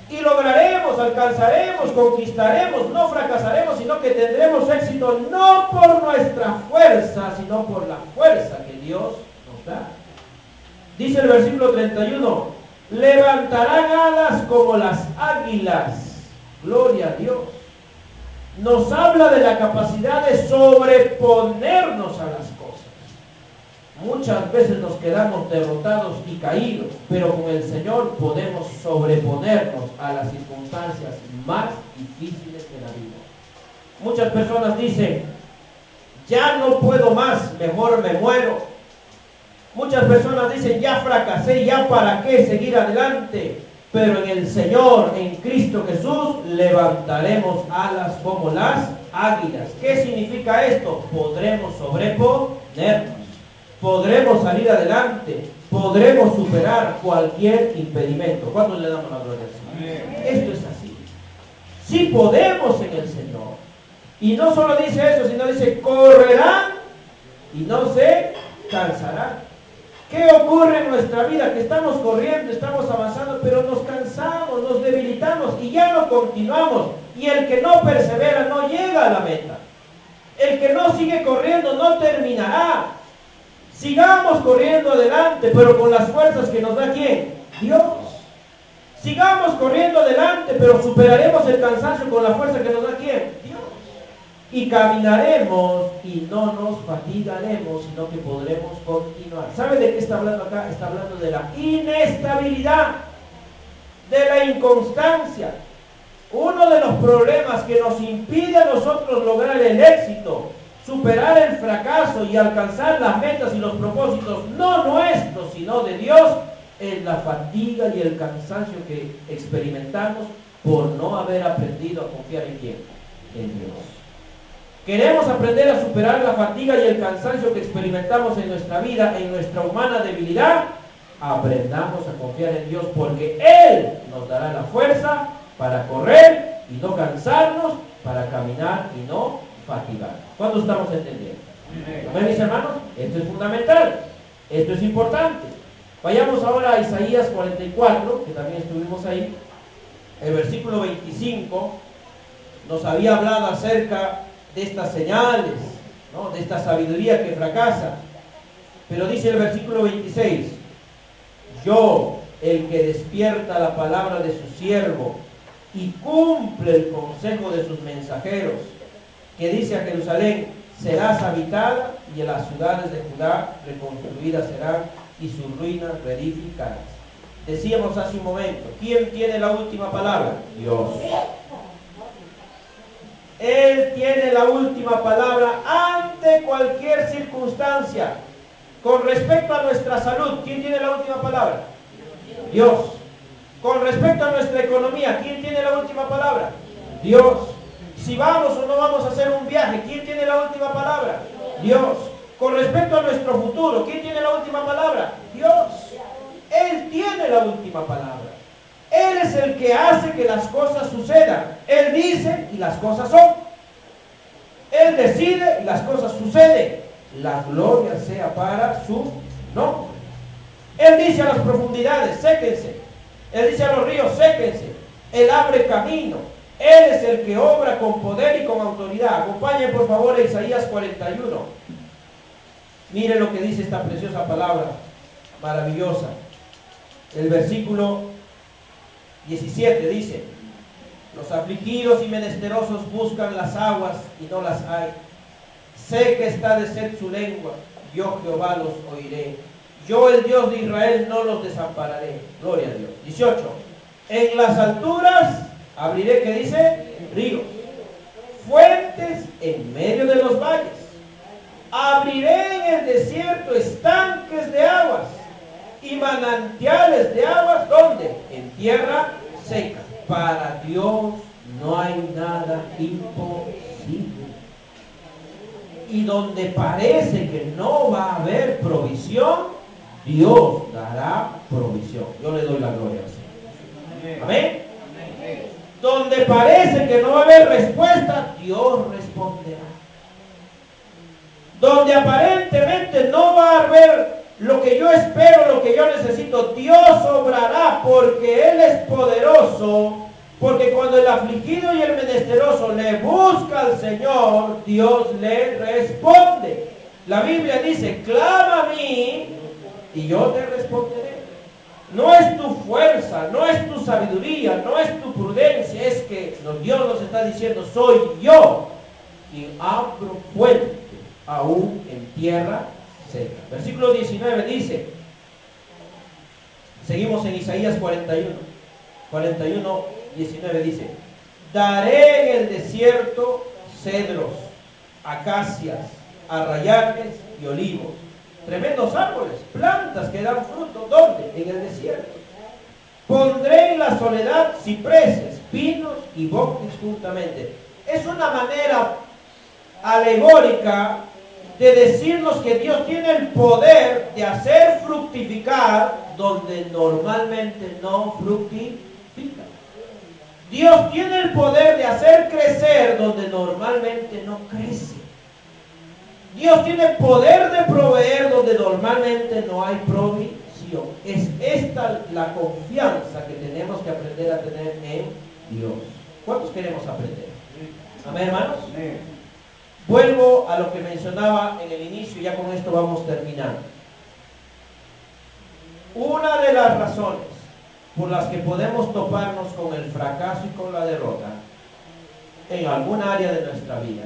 Y lograremos, alcanzaremos, conquistaremos, no fracasaremos, sino que tendremos éxito no por nuestra fuerza, sino por la fuerza que Dios nos da. Dice el versículo 31, levantarán alas como las águilas. Gloria a Dios. Nos habla de la capacidad de sobreponernos a las cosas. Muchas veces nos quedamos derrotados y caídos, pero con el Señor podemos sobreponernos a las circunstancias más difíciles de la vida. Muchas personas dicen, ya no puedo más, mejor me muero. Muchas personas dicen, ya fracasé, ya para qué seguir adelante. Pero en el Señor, en Cristo Jesús, levantaremos alas como las águilas. ¿Qué significa esto? Podremos sobreponernos, podremos salir adelante, podremos superar cualquier impedimento. ¿Cuándo le damos la gloria al Señor? Esto es así. Sí podemos en el Señor. Y no solo dice eso, sino dice, correrán y no se cansarán. ¿Qué ocurre en nuestra vida? Que estamos corriendo, estamos avanzando, pero nos cansamos, nos debilitamos y ya no continuamos. Y el que no persevera no llega a la meta. El que no sigue corriendo no terminará. Sigamos corriendo adelante, pero con las fuerzas que nos da ¿quién? Dios. Sigamos corriendo adelante, pero superaremos el cansancio con la fuerza que nos da ¿quién? Dios. Y caminaremos y no nos fatigaremos, sino que podremos continuar. ¿Sabe de qué está hablando acá? Está hablando de la inestabilidad, de la inconstancia. Uno de los problemas que nos impide a nosotros lograr el éxito, superar el fracaso y alcanzar las metas y los propósitos, no nuestros, sino de Dios, es la fatiga y el cansancio que experimentamos por no haber aprendido a confiar en quién, en Dios. Queremos aprender a superar la fatiga y el cansancio que experimentamos en nuestra vida, en nuestra humana debilidad. Aprendamos a confiar en Dios, porque Él nos dará la fuerza para correr y no cansarnos, para caminar y no fatigar. ¿Cuándo estamos entendiendo? ¿Ven, mis hermanos? Esto es fundamental, esto es importante. Vayamos ahora a Isaías 44, que también estuvimos ahí. El versículo 25 nos había hablado acerca de estas señales, ¿no? De esta sabiduría que fracasa. Pero dice el versículo 26, yo, el que despierta la palabra de su siervo y cumple el consejo de sus mensajeros, que dice a Jerusalén, serás habitada, y en las ciudades de Judá reconstruidas serán, y sus ruinas reedificadas. Decíamos hace un momento, ¿quién tiene la última palabra? Dios. Él tiene la última palabra ante cualquier circunstancia. Con respecto a nuestra salud, ¿quién tiene la última palabra? Dios. Con respecto a nuestra economía, ¿quién tiene la última palabra? Dios. Si vamos o no vamos a hacer un viaje, ¿quién tiene la última palabra? Dios. Con respecto a nuestro futuro, ¿quién tiene la última palabra? Dios. Él tiene la última palabra. Él es el que hace que las cosas sucedan. Él dice y las cosas son. Él decide y las cosas suceden. La gloria sea para su nombre. Él dice a las profundidades, séquense. Él dice a los ríos, séquense. Él abre camino. Él es el que obra con poder y con autoridad. Acompañen por favor a Isaías 41. Mire lo que dice esta preciosa palabra, maravillosa. El versículo 17 dice, los afligidos y menesterosos buscan las aguas y no las hay. Seca está de sed su lengua, yo Jehová los oiré. Yo el Dios de Israel no los desampararé. Gloria a Dios. 18. En las alturas abriré, ¿qué dice? Ríos. Fuentes en medio de los valles. Abriré en el desierto estanques de aguas y manantiales de aguas, ¿dónde? En tierra seca. Para Dios no hay nada imposible. Y donde parece que no va a haber provisión, Dios dará provisión. Yo le doy la gloria al Señor. Amén. Donde parece que no va a haber respuesta, Dios responderá. Donde aparentemente no va a haber lo que yo espero, lo que yo necesito, Dios obrará, porque Él es poderoso. Porque cuando el afligido y el menesteroso le busca al Señor, Dios le responde. La Biblia dice, clama a mí y yo te responderé. No es tu fuerza, no es tu sabiduría, no es tu prudencia, es que Dios nos está diciendo, soy yo quien abro fuente aún en tierra seca. Versículo 19 dice, seguimos en Isaías 41, 19 dice, daré en el desierto cedros, acacias, arrayanes y olivos, tremendos árboles, plantas que dan fruto. ¿Dónde? En el desierto. Pondré en la soledad cipreses, pinos y bosques juntamente. Es una manera alegórica de decirnos que Dios tiene el poder de hacer fructificar donde normalmente no fructifica. Dios tiene el poder de hacer crecer donde normalmente no crece. Dios tiene el poder de proveer donde normalmente no hay provisión. Es esta la confianza que tenemos que aprender a tener en Dios. ¿Cuántos queremos aprender? Amén, hermanos. Vuelvo a lo que mencionaba en el inicio, ya con esto vamos terminando. Una de las razones por las que podemos toparnos con el fracaso y con la derrota en algún área de nuestra vida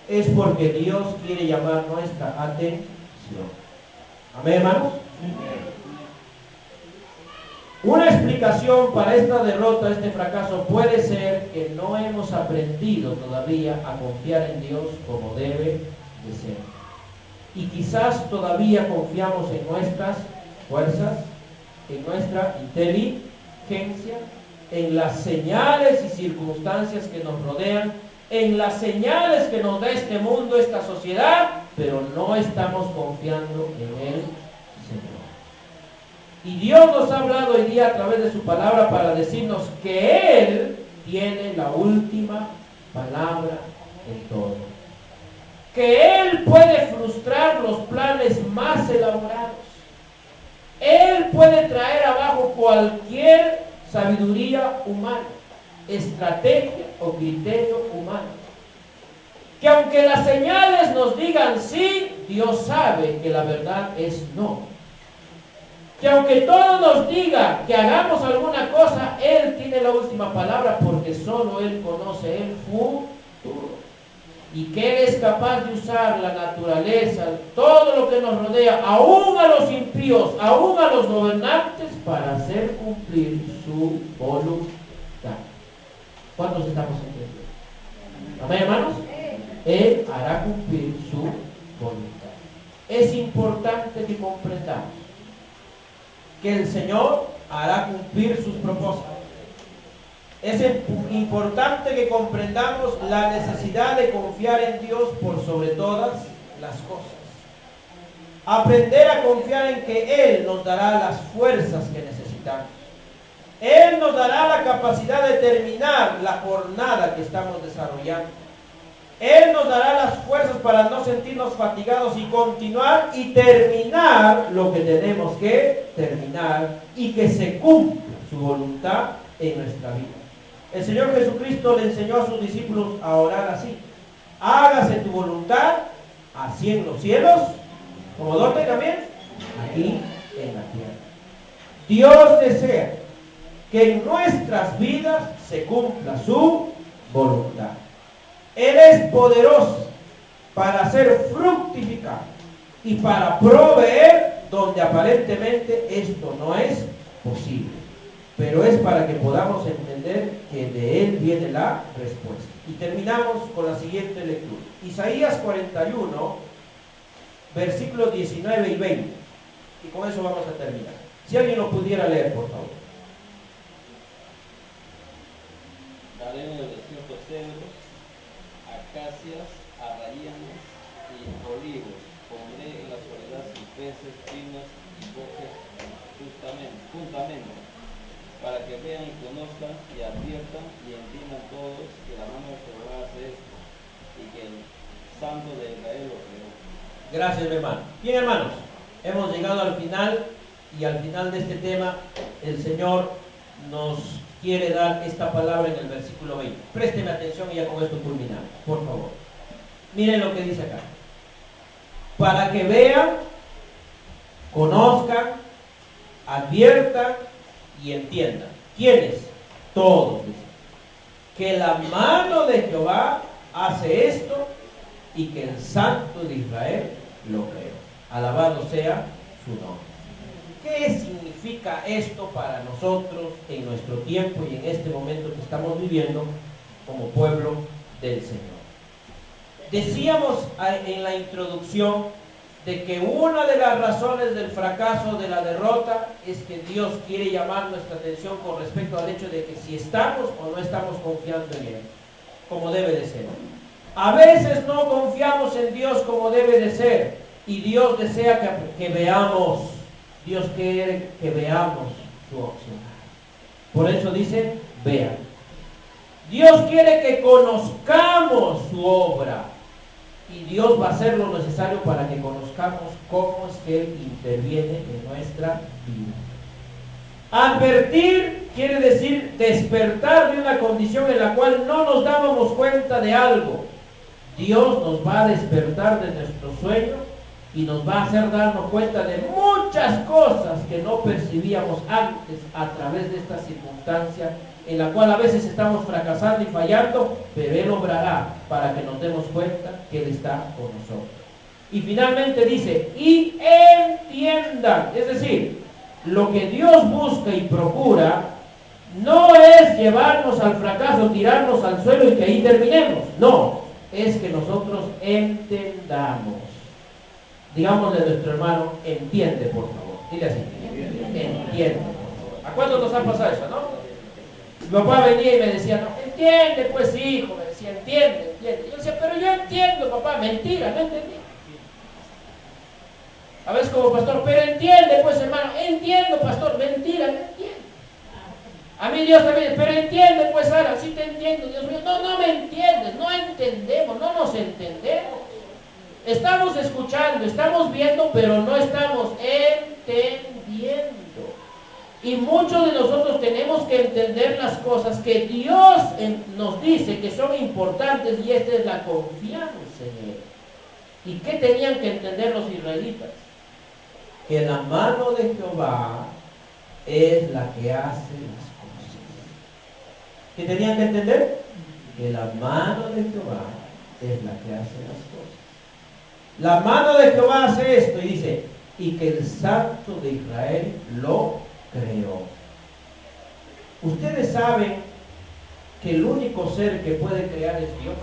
es porque Dios quiere llamar nuestra atención. Amén, hermanos. Una explicación para esta derrota, este fracaso, puede ser que no hemos aprendido todavía a confiar en Dios como debe de ser. Y quizás todavía confiamos en nuestras fuerzas, en nuestra inteligencia, en las señales y circunstancias que nos rodean, en las señales que nos da este mundo, esta sociedad, pero no estamos confiando en el Señor. Y Dios nos ha hablado hoy día a través de su palabra para decirnos que Él tiene la última palabra en todo. Que Él puede frustrar los planes más elaborados. Él puede traer abajo cualquier sabiduría humana, estrategia o criterio humano. Que aunque las señales nos digan sí, Dios sabe que la verdad es no. Que aunque todo nos diga que hagamos alguna cosa, Él tiene la última palabra porque solo Él conoce el futuro. Y que Él es capaz de usar la naturaleza, todo lo que nos rodea, aún a los impíos, aún a los gobernantes, para hacer cumplir su voluntad. ¿Cuántos estamos entendiendo? ¿Amén, hermanos? Él hará cumplir su voluntad. Es importante que comprendamos que el Señor hará cumplir sus propósitos. Es importante que comprendamos la necesidad de confiar en Dios por sobre todas las cosas. Aprender a confiar en que Él nos dará las fuerzas que necesitamos. Él nos dará la capacidad de terminar la jornada que estamos desarrollando. Él nos dará las fuerzas para no sentirnos fatigados y continuar y terminar lo que tenemos que terminar y que se cumpla su voluntad en nuestra vida. El Señor Jesucristo le enseñó a sus discípulos a orar así: hágase tu voluntad, así en los cielos, como donde también, aquí en la tierra. Dios desea que en nuestras vidas se cumpla su voluntad. Él es poderoso para hacer fructificar y para proveer donde aparentemente esto no es posible. Pero es para que podamos entender que de Él viene la respuesta. Y terminamos con la siguiente lectura. Isaías 41, versículos 19 y 20. Y con eso vamos a terminar. Si alguien lo pudiera leer, por favor. Daré en el desierto cedros, acacias, arrayanes y olivos. Pondré en la soledad cipreses, pinos y bosques juntamente. para que vean y conozcan y adviertan y entiendan todos que la mano de Jehová hace esto y que el Santo de Israel lo creó. Gracias, mi hermano. Bien, hermanos, hemos llegado al final y al final de este tema el Señor nos quiere dar esta palabra en el versículo 20. Présteme atención y ya con esto culminamos, por favor. Miren lo que dice acá. Para que vean, conozcan, adviertan y entiendan. ¿Quiénes? Todos. Dice. Que la mano de Jehová hace esto y que el Santo de Israel lo creó. Alabado sea su nombre. ¿Qué significa esto para nosotros en nuestro tiempo y en este momento que estamos viviendo como pueblo del Señor? Decíamos en la introducción de que una de las razones del fracaso, de la derrota, es que Dios quiere llamar nuestra atención con respecto al hecho de que si estamos o no estamos confiando en Él, como debe de ser. A veces no confiamos en Dios como debe de ser, y Dios desea que veamos, Dios quiere que veamos su opción. Por eso dice, vean. Dios quiere que conozcamos su obra. Y Dios va a hacer lo necesario para que conozcamos cómo es que Él interviene en nuestra vida. Advertir quiere decir despertar de una condición en la cual no nos dábamos cuenta de algo. Dios nos va a despertar de nuestro sueño y nos va a hacer darnos cuenta de muchas cosas que no percibíamos antes a través de esta circunstancia en la cual a veces estamos fracasando y fallando, pero Él obrará para que nos demos cuenta que Él está con nosotros. Y finalmente dice, y entiendan, es decir, lo que Dios busca y procura no es llevarnos al fracaso, tirarnos al suelo y que ahí terminemos, no, es que nosotros entendamos. Digámosle a nuestro hermano, entiende por favor, dile así, entiende por favor. ¿A cuántos nos ha pasado eso, no? Mi papá venía y me decía, no, entiende pues hijo, me decía, entiende. Yo decía, pero yo entiendo papá, mentira, no entendí. A veces como pastor, pero entiende pues hermano, entiendo pastor, mentira, no entiendo. A mí Dios también, pero entiende pues Sara, sí te entiendo, Dios mío, no me entiendes, no entendemos, no nos entendemos. Estamos escuchando, estamos viendo, pero no estamos entendiendo. Y muchos de nosotros tenemos que entender las cosas que Dios nos dice que son importantes y esta es la confianza en Él. ¿Y qué tenían que entender los israelitas? Que la mano de Jehová es la que hace las cosas. ¿Qué tenían que entender? Que la mano de Jehová es la que hace las cosas. La mano de Jehová hace esto y dice, y que el Santo de Israel lo creó. Ustedes saben que el único ser que puede crear es Dios.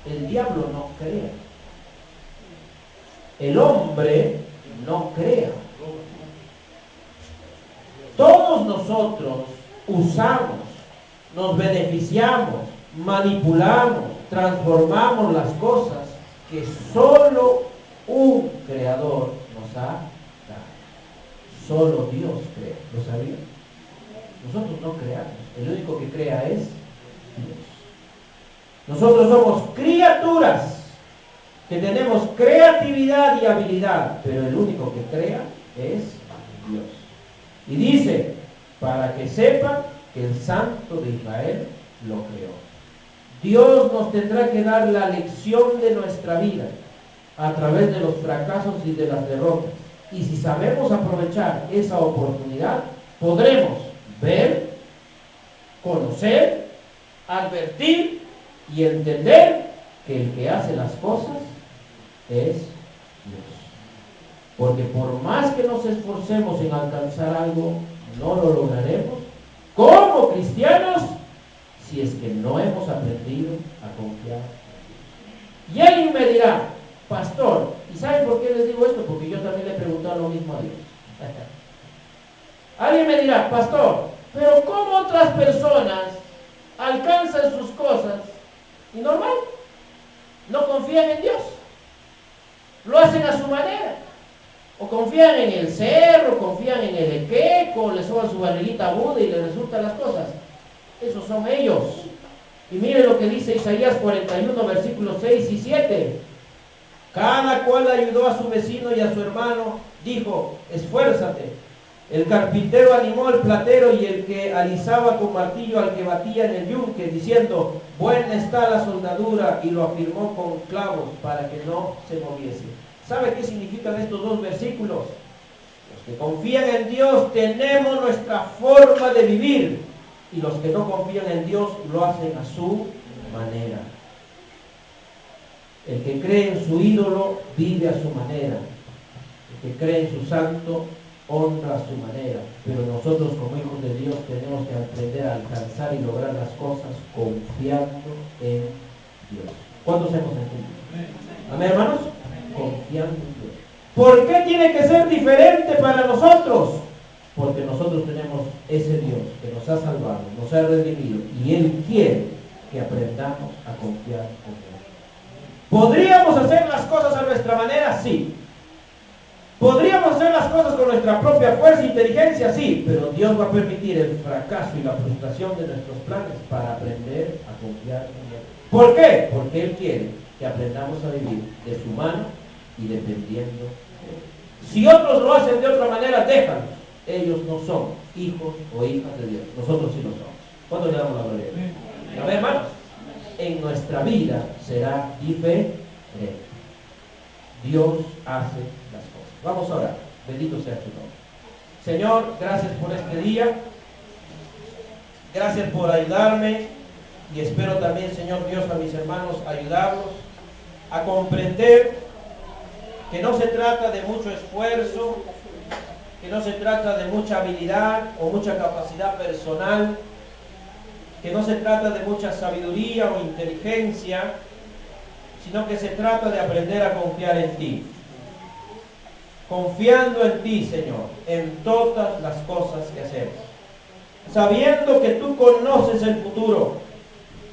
El diablo no crea. El hombre no crea. Todos nosotros usamos, nos beneficiamos, manipulamos, transformamos las cosas que solo un creador nos ha dado. Solo Dios crea. ¿Lo sabía? Nosotros no creamos. El único que crea es Dios. Nosotros somos criaturas que tenemos creatividad y habilidad, pero el único que crea es Dios. Y dice, para que sepan que el Santo de Israel lo creó. Dios nos tendrá que dar la lección de nuestra vida a través de los fracasos y de las derrotas. Y si sabemos aprovechar esa oportunidad, podremos ver, conocer, advertir y entender que el que hace las cosas es Dios. Porque por más que nos esforcemos en alcanzar algo, no lo lograremos como cristianos si es que no hemos aprendido a confiar en Dios. Y alguien me dirá, pastor, ¿y saben por qué les digo esto? Porque yo también le he preguntado lo mismo a Dios. Alguien me dirá, pastor, pero ¿cómo otras personas alcanzan sus cosas y normal? No confían en Dios. Lo hacen a su manera. O confían en el cerro, confían en el equeco, le suban su barriguita a Buda y le resultan las cosas. Esos son ellos. Y mire lo que dice Isaías 41, versículos 6 y 7. Cada cual ayudó a su vecino y a su hermano, dijo, esfuérzate. El carpintero animó al platero y el que alisaba con martillo al que batía en el yunque, diciendo, buena está la soldadura, y lo afirmó con clavos para que no se moviese. ¿Sabe qué significan estos dos versículos? Los que confían en Dios tenemos nuestra forma de vivir, y los que no confían en Dios lo hacen a su manera. El que cree en su ídolo vive a su manera. El que cree en su santo honra a su manera. Pero nosotros como hijos de Dios tenemos que aprender a alcanzar y lograr las cosas confiando en Dios. ¿Cuántos hemos entendido? Amén, hermanos. Confiando en Dios. ¿Por qué tiene que ser diferente para nosotros? Porque nosotros tenemos ese Dios que nos ha salvado, nos ha redimido, y Él quiere que aprendamos a confiar en Él. ¿Podríamos hacer las cosas a nuestra manera? Sí. ¿Podríamos hacer las cosas con nuestra propia fuerza e inteligencia? Sí, pero Dios va a permitir el fracaso y la frustración de nuestros planes para aprender a confiar en Él. ¿Por qué? Porque Él quiere que aprendamos a vivir de su mano y dependiendo de Él. Si otros lo hacen de otra manera, déjalos. Ellos no son hijos o hijas de Dios. Nosotros sí lo somos. ¿Cuándo le damos la gloria? A ver, hermanos, en nuestra vida será diferente. Dios hace las cosas. Vamos a orar. Bendito sea su nombre. Señor, gracias por este día. Gracias por ayudarme. Y espero también, Señor Dios, a mis hermanos ayudarlos a comprender que no se trata de mucho esfuerzo, que no se trata de mucha habilidad o mucha capacidad personal, que no se trata de mucha sabiduría o inteligencia, sino que se trata de aprender a confiar en ti. Confiando en ti, Señor, en todas las cosas que hacemos. Sabiendo que tú conoces el futuro,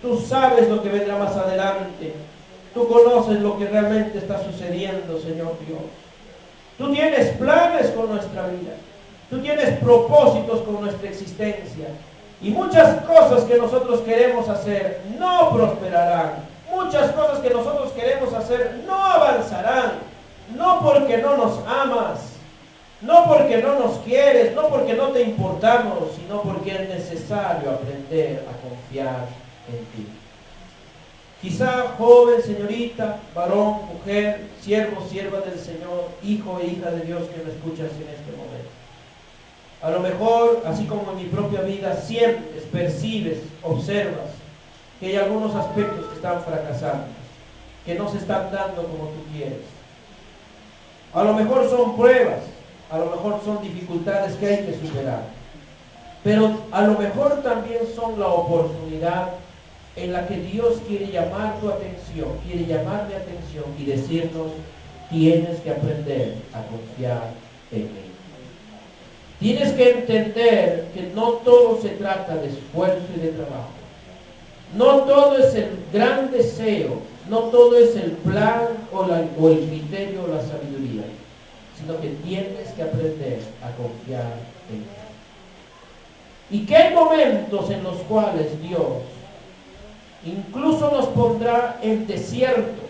tú sabes lo que vendrá más adelante, tú conoces lo que realmente está sucediendo, Señor Dios. Tú tienes planes con nuestra vida, tú tienes propósitos con nuestra existencia, y muchas cosas que nosotros queremos hacer no prosperarán, muchas cosas que nosotros queremos hacer no avanzarán, no porque no nos amas, no porque no nos quieres, no porque no te importamos, sino porque es necesario aprender a confiar en ti. Quizá joven, señorita, varón, mujer, siervo, sierva del Señor, hijo e hija de Dios que me escuchas en este momento. A lo mejor, así como en mi propia vida, sientes, percibes, observas que hay algunos aspectos que están fracasando, que no se están dando como tú quieres. A lo mejor son pruebas, a lo mejor son dificultades que hay que superar, pero a lo mejor también son la oportunidad en la que Dios quiere llamar tu atención, quiere llamar mi atención y decirnos, tienes que aprender a confiar en mí. Tienes que entender que no todo se trata de esfuerzo y de trabajo. No todo es el gran deseo, no todo es el plan o el criterio o la sabiduría, sino que tienes que aprender a confiar en Él. Y que hay momentos en los cuales Dios incluso nos pondrá en desiertos,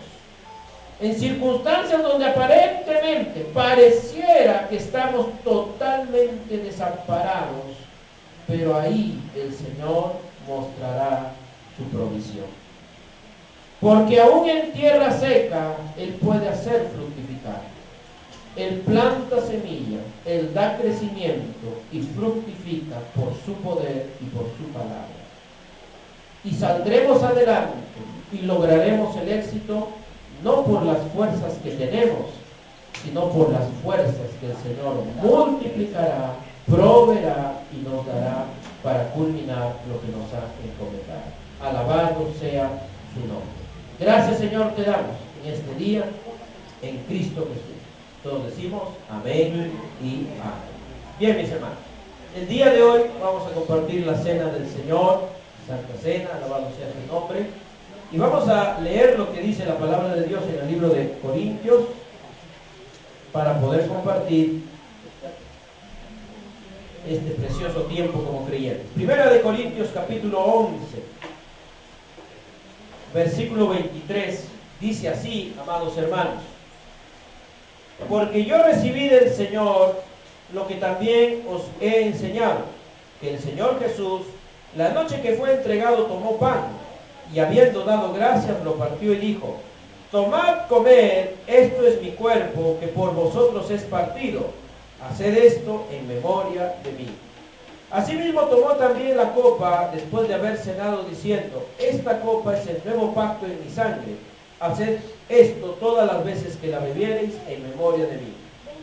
en circunstancias donde aparentemente pareciera que estamos totalmente desamparados, pero ahí el Señor mostrará su provisión. Porque aún en tierra seca, Él puede hacer fructificar. Él planta semilla, Él da crecimiento y fructifica por su poder y por su palabra. Y saldremos adelante y lograremos el éxito no por las fuerzas que tenemos, sino por las fuerzas que el Señor multiplicará, proveerá y nos dará para culminar lo que nos ha encomendado. Alabado sea su nombre. Gracias, Señor, te damos en este día, en Cristo Jesús. Todos decimos amén y amén. Bien, mis hermanos, el día de hoy vamos a compartir la cena del Señor, Santa Cena, alabado sea su nombre, y vamos a leer lo que dice la palabra de Dios en el libro de Corintios. para poder compartir este precioso tiempo como creyentes. Primera de Corintios capítulo 11, versículo 23, dice así, amados hermanos: porque yo recibí del Señor lo que también os he enseñado, que el Señor Jesús, la noche que fue entregado, tomó pan, y habiendo dado gracias, lo partió y dijo: tomad, comed, esto es mi cuerpo, que por vosotros es partido. Haced esto en memoria de mí. Asimismo tomó también la copa después de haber cenado, diciendo: esta copa es el nuevo pacto en mi sangre. Haced esto todas las veces que la bebiereis en memoria de mí.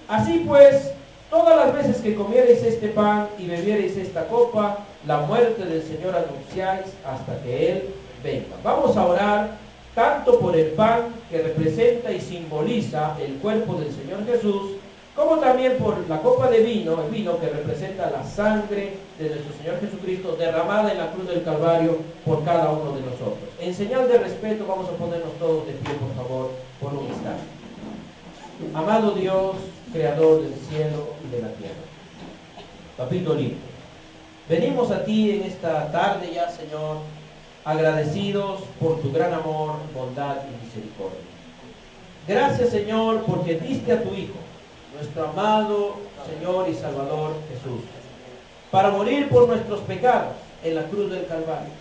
Así pues, todas las veces que comiereis este pan y bebiereis esta copa, la muerte del Señor anunciáis hasta que Él venga. Vamos a orar tanto por el pan, que representa y simboliza el cuerpo del Señor Jesús, como también por la copa de vino, el vino que representa la sangre de nuestro Señor Jesucristo derramada en la cruz del Calvario por cada uno de nosotros. En señal de respeto vamos a ponernos todos de pie, por favor, por un instante. Amado Dios, Creador del cielo y de la tierra, Papito lindo, venimos a ti en esta tarde ya, Señor, agradecidos por tu gran amor, bondad y misericordia. Gracias, Señor, porque diste a tu Hijo, nuestro amado Señor y Salvador Jesús, para morir por nuestros pecados en la cruz del Calvario,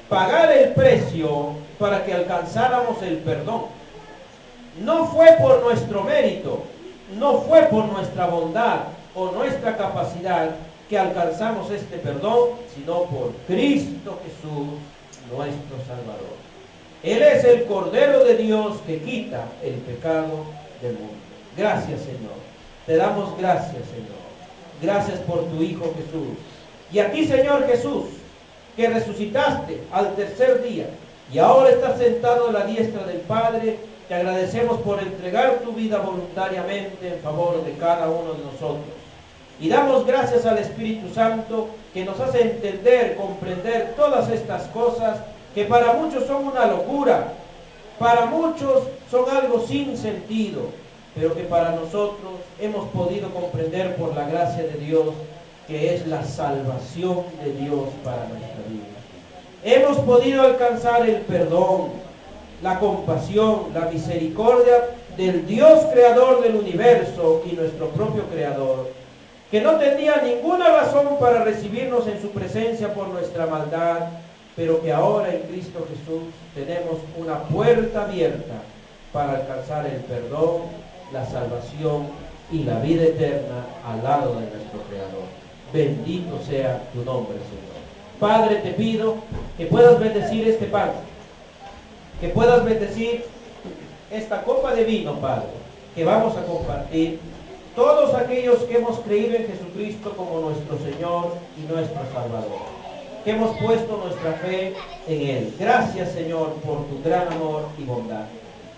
pagar el precio para que alcanzáramos el perdón. No fue por nuestro mérito, no fue por nuestra bondad o nuestra capacidad que alcanzamos este perdón, sino por Cristo Jesús, nuestro Salvador. Él es el Cordero de Dios que quita el pecado del mundo. Gracias, Señor. Te damos gracias, Señor. Gracias por tu Hijo Jesús. Y a ti, Señor Jesús, que resucitaste al tercer día y ahora estás sentado a la diestra del Padre, te agradecemos por entregar tu vida voluntariamente en favor de cada uno de nosotros. Y damos gracias al Espíritu Santo, que nos hace entender, comprender todas estas cosas que para muchos son una locura, para muchos son algo sin sentido, pero que para nosotros hemos podido comprender por la gracia de Dios, que es la salvación de Dios para nuestra vida. Hemos podido alcanzar el perdón, la compasión, la misericordia del Dios creador del universo y nuestro propio creador, que no tenía ninguna razón para recibirnos en su presencia por nuestra maldad, pero que ahora en Cristo Jesús tenemos una puerta abierta para alcanzar el perdón, la salvación y la vida eterna al lado de nuestro Creador. Bendito sea tu nombre, Señor. Padre, te pido que puedas bendecir este pan, que puedas bendecir esta copa de vino, Padre, que vamos a compartir todos aquellos que hemos creído en Jesucristo como nuestro Señor y nuestro Salvador, que hemos puesto nuestra fe en Él. Gracias, Señor, por tu gran amor y bondad.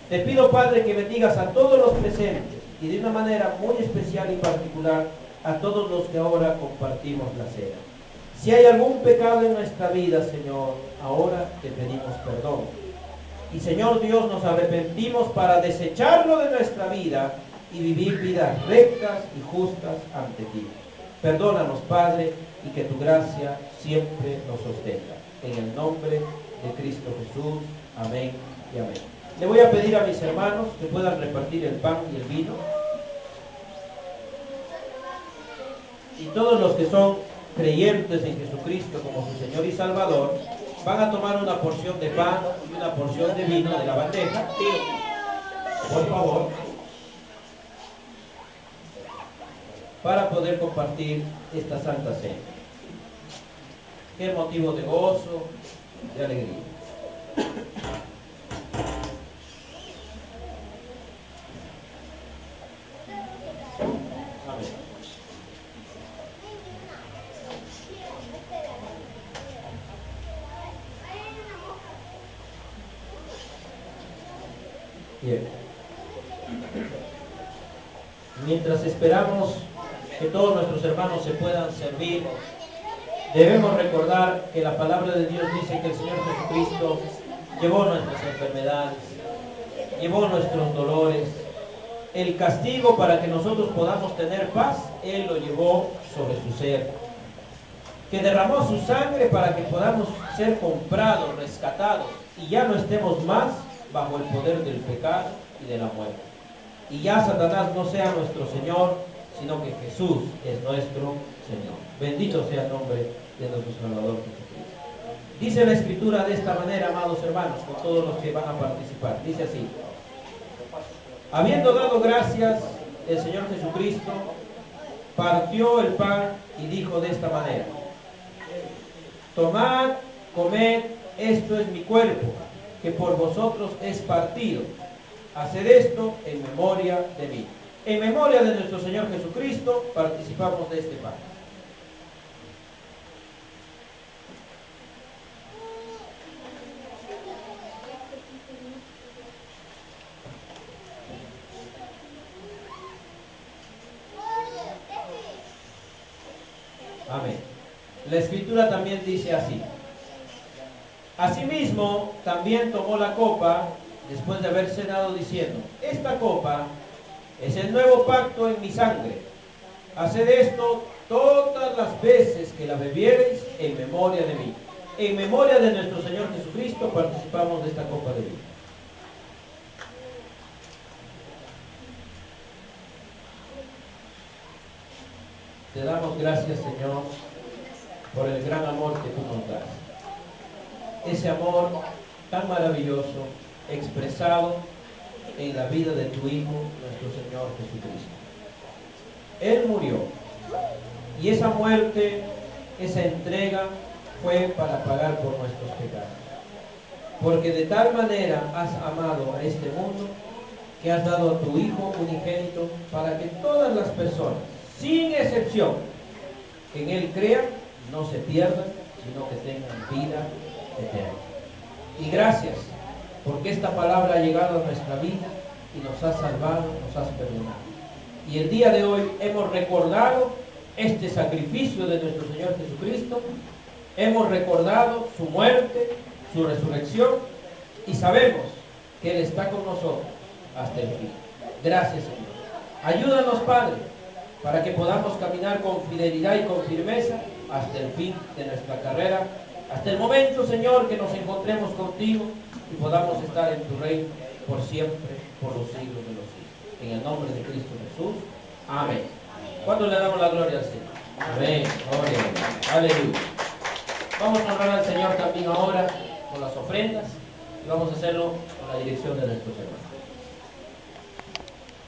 Te pido, Padre, que bendigas a todos los presentes y de una manera muy especial y particular a todos los que ahora compartimos la cena. Si hay algún pecado en nuestra vida, Señor, ahora te pedimos perdón. Y, Señor Dios, nos arrepentimos para desecharlo de nuestra vida y vivir vidas rectas y justas ante ti. Perdónanos, Padre, y que tu gracia siempre nos sostenga. En el nombre de Cristo Jesús. Amén y amén. Le voy a pedir a mis hermanos que puedan repartir el pan y el vino. Y todos los que son creyentes en Jesucristo como su Señor y Salvador van a tomar una porción de pan y una porción de vino de la bandeja. Por favor, para poder compartir esta santa cena. Qué motivo de gozo, de alegría. Amén. Bien. Mientras esperamos que todos nuestros hermanos se puedan servir, debemos recordar que la palabra de Dios dice que el Señor Jesucristo llevó nuestras enfermedades, llevó nuestros dolores, el castigo para que nosotros podamos tener paz, Él lo llevó sobre su ser. Que derramó su sangre para que podamos ser comprados, rescatados, y ya no estemos más bajo el poder del pecado y de la muerte. Y ya Satanás no sea nuestro Señor, sino que Jesús es nuestro Señor. Bendito sea el nombre de nuestro Salvador Jesucristo. Dice la Escritura de esta manera, amados hermanos, con todos los que van a participar. Dice así: habiendo dado gracias, el Señor Jesucristo partió el pan y dijo de esta manera: tomad, comed, esto es mi cuerpo, que por vosotros es partido. Haced esto en memoria de mí. En memoria de nuestro Señor Jesucristo, participamos de este pan. Amén. La Escritura también dice así: asimismo, también tomó la copa después de haber cenado, diciendo: esta copa es el nuevo pacto en mi sangre. Haced esto todas las veces que la bebiereis en memoria de mí. En memoria de nuestro Señor Jesucristo participamos de esta copa de vino. Te damos gracias, Señor, por el gran amor que tú nos das. Ese amor tan maravilloso, expresado en la vida de tu Hijo, nuestro Señor Jesucristo. Él murió, y esa muerte, esa entrega, fue para pagar por nuestros pecados. Porque de tal manera has amado a este mundo, que has dado a tu Hijo unigénito, para que todas las personas, sin excepción, que en Él crean, no se pierdan, sino que tengan vida eterna. Y gracias, porque esta palabra ha llegado a nuestra vida y nos ha salvado, nos has perdonado. Y el día de hoy hemos recordado este sacrificio de nuestro Señor Jesucristo, hemos recordado su muerte, su resurrección, y sabemos que Él está con nosotros hasta el fin. Gracias, Señor. Ayúdanos, Padre, para que podamos caminar con fidelidad y con firmeza hasta el fin de nuestra carrera, hasta el momento, Señor, que nos encontremos contigo y podamos estar en tu reino por siempre, por los siglos de los siglos. En el nombre de Cristo Jesús. Amén. ¿Cuánto le damos la gloria al Señor? Amén. Gloria a Dios. Aleluya. Vamos a honrar al Señor también ahora con las ofrendas y vamos a hacerlo con la dirección de nuestros hermanos.